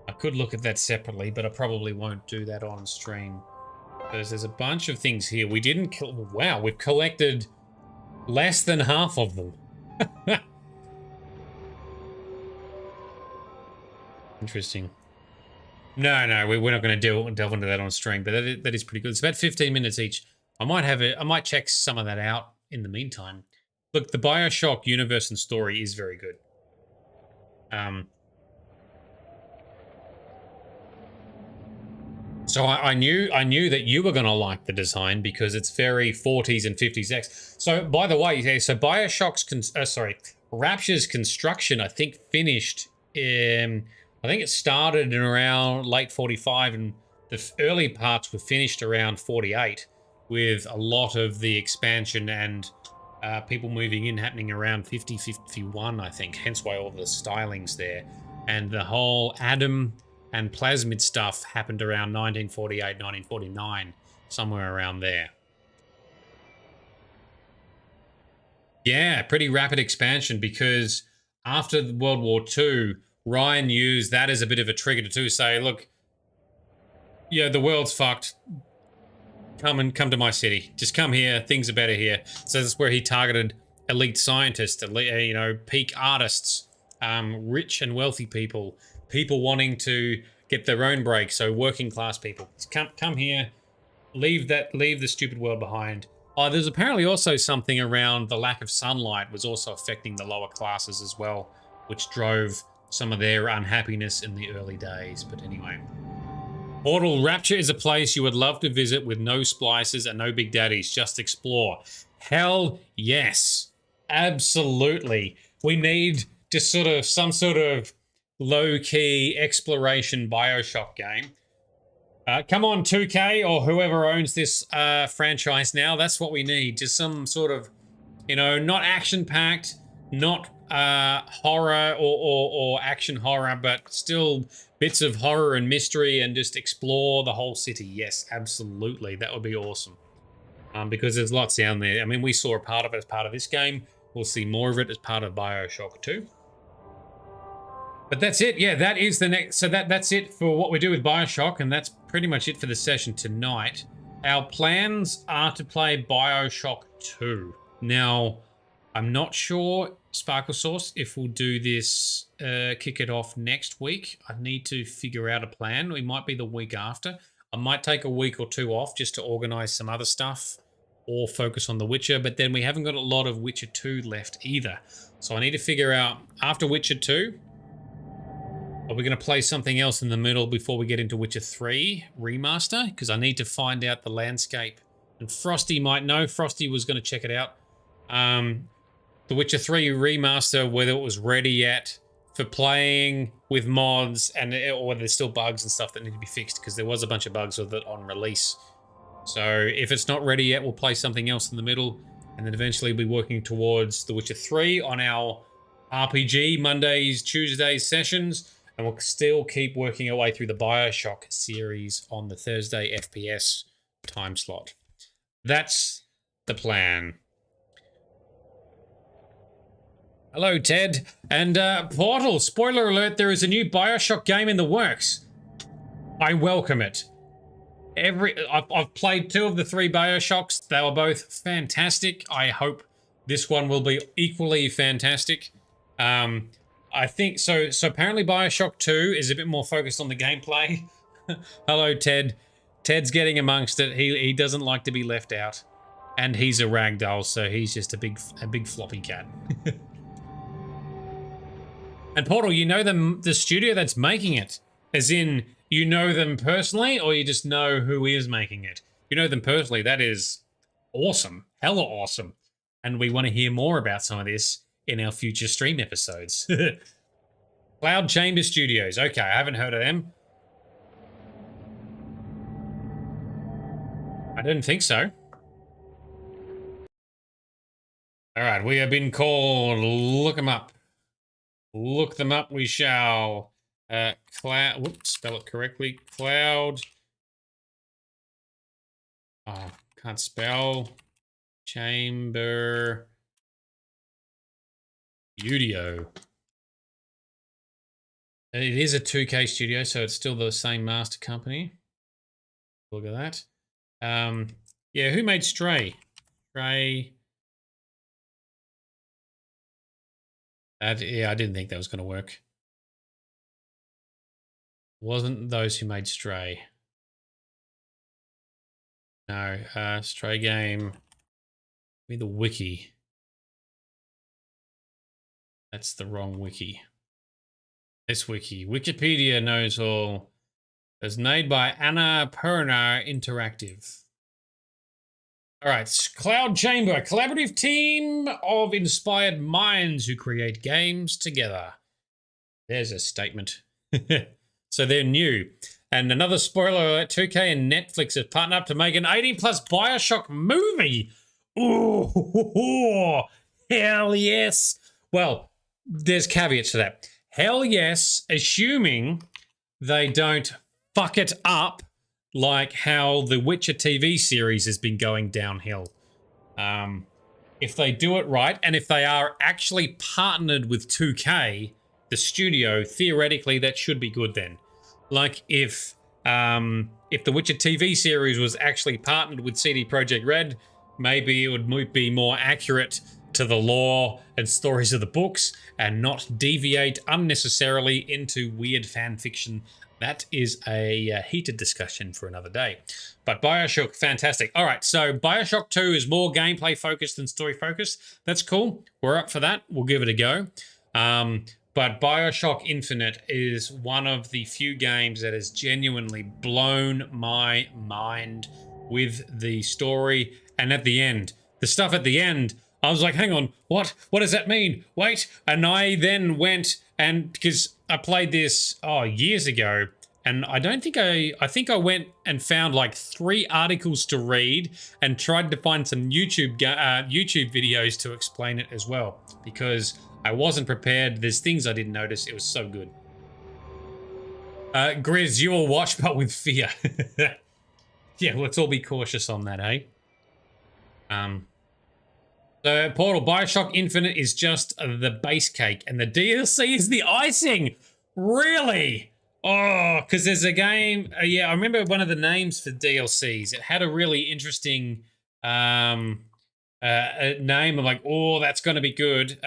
I could look at that separately, but I probably won't do that on stream. Because there's a bunch of things here. We didn't wow, we've collected less than half of them. Interesting. No, we're not going to delve into that on stream, but that is pretty good. It's about 15 minutes each. I might check some of that out in the meantime. Look, the BioShock universe and story is very good. So I knew that you were going to like the design because it's very 40s and 50s X. So by the way, so BioShock's Rapture's construction, I think, finished I think it started in around late 45 and the early parts were finished around 48 with a lot of the expansion and people moving in happening around 50, 51, I think. Hence why all the styling's there. And the whole Atom and plasmid stuff happened around 1948, 1949, somewhere around there. Yeah, pretty rapid expansion because after World War II, Ryan used that as a bit of a trigger to say, look, yeah, the world's fucked. Come to my city. Just come here. Things are better here. So that's where he targeted elite scientists, peak artists, rich and wealthy people, people wanting to get their own break. So working class people. Come here. Leave the stupid world behind. Oh, there's apparently also something around the lack of sunlight was also affecting the lower classes as well, which drove some of their unhappiness in the early days. But anyway. Portal Rapture is a place you would love to visit with no splicers and no Big Daddies. Just explore. Hell yes. Absolutely. We need just some sort of low-key exploration BioShock game. Come on, 2K or whoever owns this franchise now. That's what we need. Just some sort of, not action-packed, not horror or action horror, but still bits of horror and mystery and just explore the whole city. Yes, absolutely. That would be awesome. Because there's lots down there. I mean, we saw a part of it as part of this game. We'll see more of it as part of BioShock 2. But that's it. Yeah, that is the next. So that's it for what we do with BioShock, and that's pretty much it for the session tonight. Our plans are to play BioShock 2. Now, I'm not sure Sparkle Sauce if we'll do this, kick it off next week. I need to figure out a plan. It might be the week after. I might take a week or two off just to organize some other stuff or focus on The Witcher, but then we haven't got a lot of Witcher 2 left either. So I need to figure out, after Witcher 2, are we going to play something else in the middle before we get into Witcher 3 Remaster? Because I need to find out the landscape. And Frosty might know. Frosty was going to check it out. The Witcher 3 Remaster, whether it was ready yet for playing with mods, and or there's still bugs and stuff that need to be fixed, because there was a bunch of bugs with it on release. So if it's not ready yet, we'll play something else in the middle, and then eventually be working towards The Witcher 3 on our RPG Mondays, Tuesdays sessions, and we'll still keep working our way through the BioShock series on the Thursday FPS time slot. That's the plan. Hello, Ted. And Portal, spoiler alert, there is a new BioShock game in the works. I welcome it. I've played 2 of the 3 BioShocks. They were both fantastic. I hope this one will be equally fantastic. I think so. So apparently BioShock 2 is a bit more focused on the gameplay. Hello, Ted. Ted's getting amongst it. He doesn't like to be left out. And he's a ragdoll, so he's just a big floppy cat. And Portal, you know the studio that's making it? As in, you know them personally, or you just know who is making it? You know them personally. That is awesome. Hella awesome. And we want to hear more about some of this in our future stream episodes. Cloud Chamber Studios. Okay, I haven't heard of them. I didn't think so. All right, we have been called. Look them up. Look them up, we shall. Cloud. Whoops, spell it correctly. Cloud. Oh, can't spell. Chamber. Studio. It is a 2K studio, so it's still the same master company. Look at that. Yeah, who made Stray? Stray. Yeah, I didn't think that was going to work. Wasn't those who made Stray. No, Stray game. Give me the wiki. That's the wrong wiki. This wiki. Wikipedia knows all. It was made by Annapurna Interactive. All right, Cloud Chamber, collaborative team of inspired minds who create games together. There's a statement. So they're new. And another spoiler alert, 2K and Netflix have partnered up to make an 18-plus BioShock movie. Ooh, hell yes. Well, there's caveats to that. Hell yes, assuming they don't fuck it up like how the Witcher TV series has been going downhill. If they do it right, and if they are actually partnered with 2K, the studio, theoretically, that should be good then. Like if the Witcher TV series was actually partnered with CD Projekt Red, maybe it would be more accurate to the lore and stories of the books and not deviate unnecessarily into weird fan fiction. That is a heated discussion for another day. But BioShock, fantastic. All right, so BioShock 2 is more gameplay focused than story focused. That's cool. We're up for that. We'll give it a go. But BioShock Infinite is one of the few games that has genuinely blown my mind with the story. And at the end, the stuff at the end, I was like, hang on, what? What does that mean? Wait. And I then went and, because I played this, years ago, and I think I went and found like 3 articles to read and tried to find some YouTube videos to explain it as well, because I wasn't prepared. There's things I didn't notice. It was so good. Grizz, you will watch, but with fear. Yeah, let's all be cautious on that, eh? So Portal, BioShock Infinite is just the base cake, and the DLC is the icing. Really? Oh, because there's a game. Yeah, I remember one of the names for DLCs. It had a really interesting name. I'm like, oh, that's going to be good.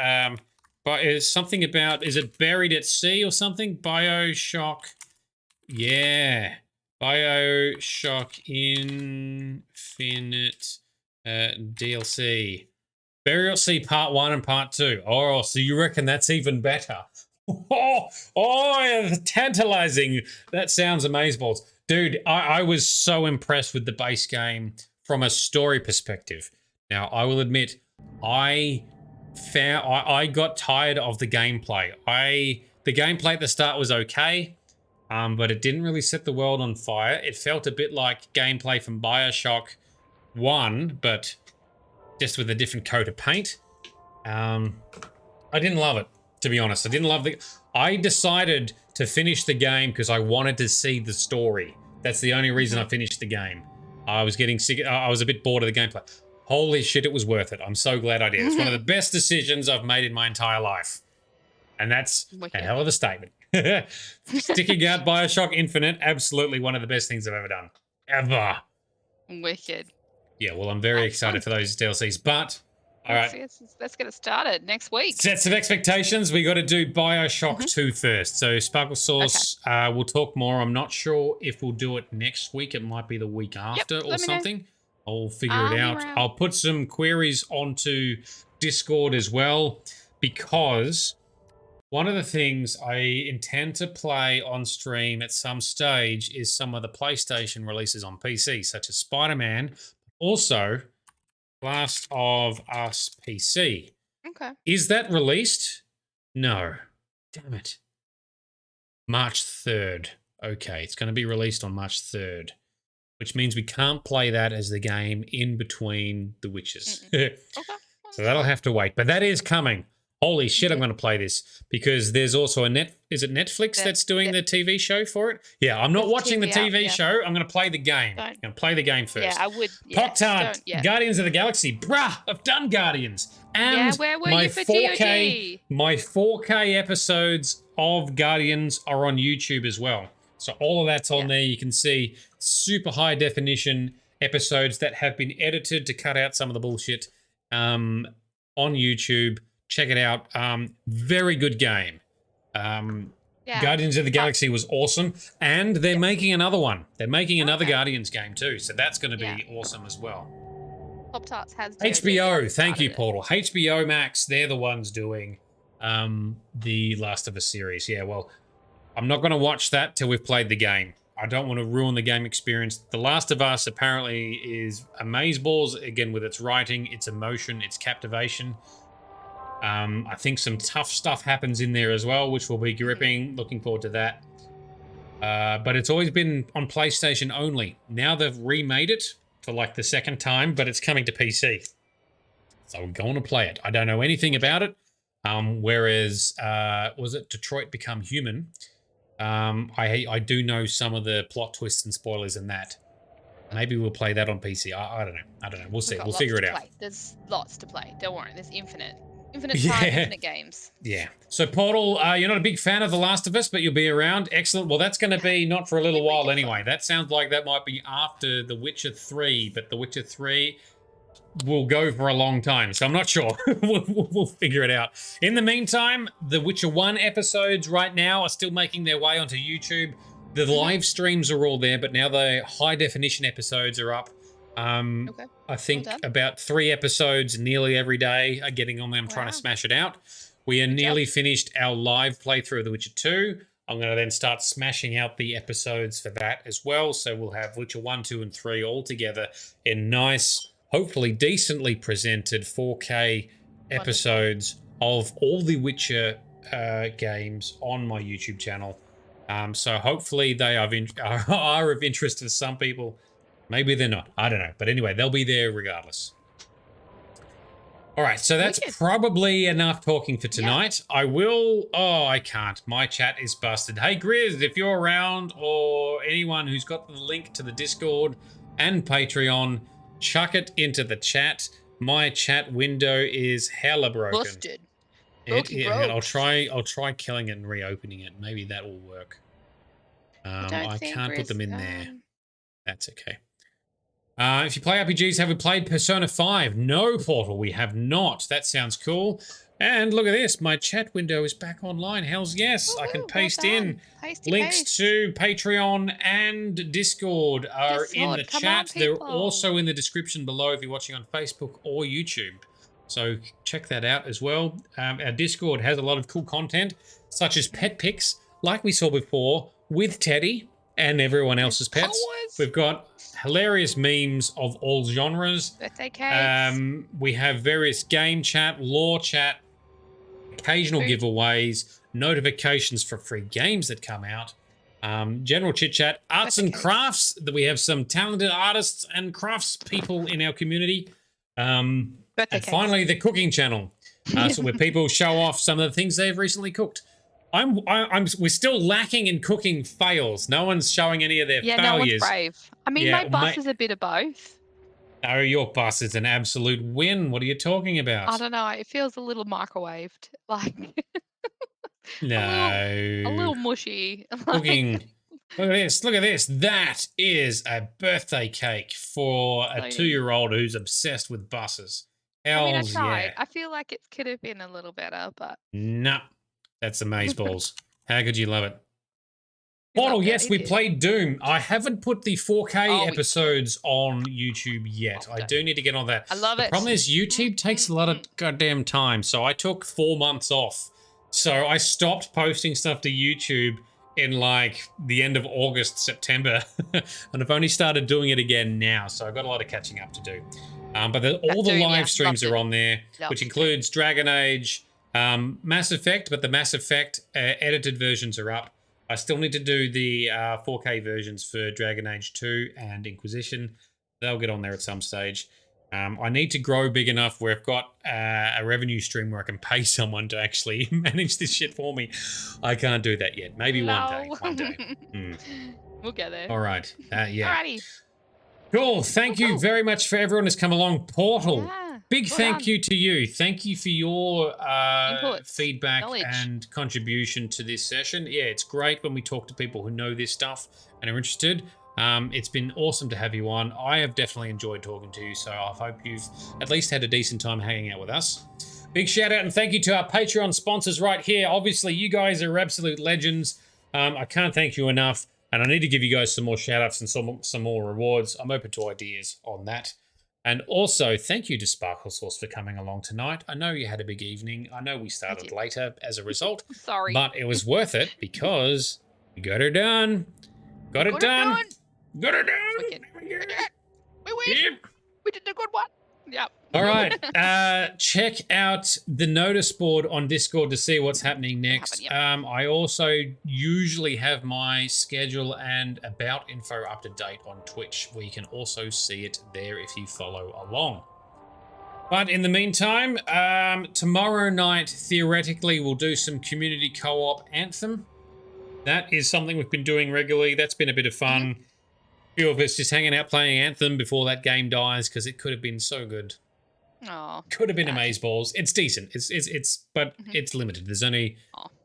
but is something about, is it buried at sea or something? BioShock. Yeah. BioShock Infinite DLC. Burial at Sea Part 1 and Part 2. Oh, so you reckon that's even better? Oh, tantalizing. That sounds amazeballs. Dude, I was so impressed with the base game from a story perspective. Now, I will admit, I got tired of the gameplay. The gameplay at the start was okay, but it didn't really set the world on fire. It felt a bit like gameplay from BioShock 1, but just with a different coat of paint. I didn't love it, to be honest. I decided to finish the game because I wanted to see the story. That's the only reason I finished the game. I was getting sick. I was a bit bored of the gameplay. Holy shit, it was worth it. I'm so glad I did. It's one of the best decisions I've made in my entire life. And that's a hell of a statement. Sticking out BioShock Infinite, absolutely one of the best things I've ever done. Ever. Wicked. Yeah, well, I'm very excited for those DLCs, but all right. Let's get it started next week. Sets of expectations. We got to do BioShock 2 first. So Sparkle Sauce, we'll talk more. I'm not sure if we'll do it next week. It might be the week after or something. I'll figure it out. I'll put some queries onto Discord as well, because one of the things I intend to play on stream at some stage is some of the PlayStation releases on PC, such as Spider-Man, also Last of Us PC. Okay. Is that released? No. Damn it. March 3rd. Okay, it's going to be released on March 3rd, which means we can't play that as the game in between the Witches. So that'll have to wait. But that is coming. Holy shit, I'm going to play this, because there's also is it Netflix that's doing the TV show for it? Yeah, I'm not watching the TV show. I'm going to play the game. I'm going to play the game first. Yeah, I would. Pop-Tart, Guardians of the Galaxy. Bruh, I've done Guardians. And where were my you for 4K, GOG? my 4K episodes of Guardians are on YouTube as well. So all of that's on there. You can see super high definition episodes that have been edited to cut out some of the bullshit on YouTube. Check it out. Very good game. Guardians of the Galaxy was awesome. And they're making another one. They're making another Guardians game too. So that's going to be awesome as well. Pop-Tarts has HBO. Thank you, Portal. HBO Max. They're the ones doing the Last of Us series. Yeah, well, I'm not going to watch that till we've played the game. I don't want to ruin the game experience. The Last of Us apparently is amazeballs, again, with its writing, its emotion, its captivation. I think some tough stuff happens in there as well, which will be gripping. Looking forward to that. But it's always been on PlayStation only. Now they've remade it for like the second time, but it's coming to PC. So we're going to play it. I don't know anything about it. Whereas, was it Detroit Become Human? I do know some of the plot twists and spoilers in that. Maybe we'll play that on PC. I don't know. I don't know. We'll see. We'll figure it out. There's lots to play. Don't worry. There's infinite time, infinite games. Yeah. So Portal, you're not a big fan of The Last of Us, but you'll be around. Excellent. Well, that's going to be not for a little while anyway. That sounds like that might be after The Witcher 3, but The Witcher 3 will go for a long time, so I'm not sure. We'll figure it out. In the meantime, The Witcher 1 episodes right now are still making their way onto YouTube. The live streams are all there, but now the high definition episodes are up. I think about 3 episodes nearly every day are getting on there. I'm trying to smash it out. We are nearly finished our live playthrough of The Witcher 2. I'm going to then start smashing out the episodes for that as well. So we'll have Witcher 1, 2, and 3 all together in nice, hopefully decently presented 4K episodes of all the Witcher games on my YouTube channel. So hopefully they are of interest to some people. Maybe they're not. I don't know. But anyway, they'll be there regardless. All right, so that's probably enough talking for tonight. I will... Oh, I can't. My chat is busted. Hey, Grizz, if you're around, or anyone who's got the link to the Discord and Patreon, chuck it into the chat. My chat window is hella broken. Busted. I'll try killing it and reopening it. Maybe that will work. I can't put them in there. That's okay. If you play RPGs, have we played Persona 5? No, Portal, we have not. That sounds cool. And look at this, my chat window is back online. Hells yes, I can paste in links to Patreon and Discord are in the chat. They're also in the description below if you're watching on Facebook or YouTube. So check that out as well. Our Discord has a lot of cool content, such as pet pics, like we saw before, with Teddy and everyone else's pets. We've got hilarious memes of all genres. Birthday cakes. We have various game chat, lore chat, occasional giveaways, notifications for free games that come out, general chit chat, arts and crafts. That we have some talented artists and crafts people in our community, and finally the cooking channel, so where people show off some of the things they've recently cooked. We're still lacking in cooking fails. No one's showing any of their failures. No one's brave. I mean, my bus is a bit of both. Oh, your bus is an absolute win. What are you talking about? I don't know. It feels a little microwaved, like no, a little mushy. Cooking. Look at this. Look at this. That is a birthday cake for a 2-year-old who's obsessed with buses. Hells I tried. yeah. I feel like it could have been a little better, but no, that's amazeballs. How could you love it? Portal, yes, we played Doom. I haven't put the 4K episodes on YouTube yet. I do need to get on that. I love it. The problem is YouTube takes a lot of goddamn time, so I took 4 months off. So I stopped posting stuff to YouTube in like the end of August, September, and I've only started doing it again now, so I've got a lot of catching up to do. But all the live streams are on there, which includes Dragon Age, Mass Effect, but the Mass Effect edited versions are up. I still need to do the 4K versions for Dragon Age 2 and Inquisition. They'll get on there at some stage. I need to grow big enough where I've got a revenue stream where I can pay someone to actually manage this shit for me. I can't do that yet. Maybe one day. We'll get there. All right. Yeah. Alrighty. Cool. Thank you very much for everyone who's come along. Portal. Big thank you to you. Thank you for your feedback and contribution to this session. Yeah, it's great when we talk to people who know this stuff and are interested. It's been awesome to have you on. I have definitely enjoyed talking to you, so I hope you've at least had a decent time hanging out with us. Big shout out and thank you to our Patreon sponsors right here. Obviously, you guys are absolute legends. I can't thank you enough, and I need to give you guys some more shout outs and some more rewards. I'm open to ideas on that. And also, thank you to Sparkle Sauce for coming along tonight. I know you had a big evening. I know we started later as a result. Sorry. But it was worth it because we got her done. Got it done. Got her done. We win. We did a good one. Yep. All right. Check out the notice board on Discord to see what's happening next. I also usually have my schedule and about info up to date on Twitch, where you can also see it there if you follow along. But in the meantime, tomorrow night, theoretically, we'll do some community co-op Anthem. That is something we've been doing regularly. That's been a bit of fun. A few of us just hanging out playing Anthem before that game dies because it could have been so good. Oh, could have been amazeballs. It's decent. But it's limited. There's only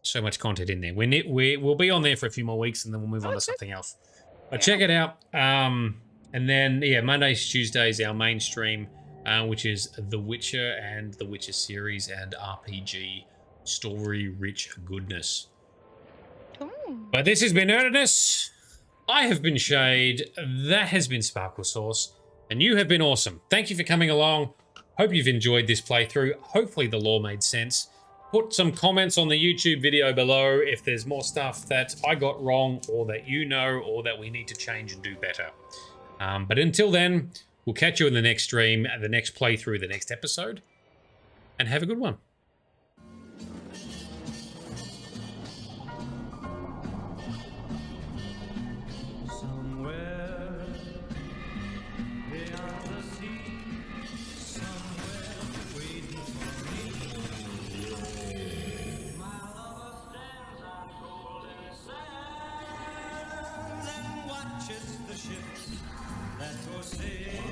so much content in there. We'll be on there for a few more weeks and then we'll move on to something else. But check it out. And then Mondays, Tuesdays, our main stream, which is The Witcher and The Witcher series and RPG story-rich goodness. But this has been Nerdedness. I have been Shade. That has been Sparkle Sauce. And you have been awesome. Thank you for coming along. Hope you've enjoyed this playthrough. Hopefully the lore made sense. Put some comments on the YouTube video below if there's more stuff that I got wrong or that you know or that we need to change and do better. But until then, we'll catch you in the next stream, the next playthrough, the next episode. And have a good one. The ships that go sailing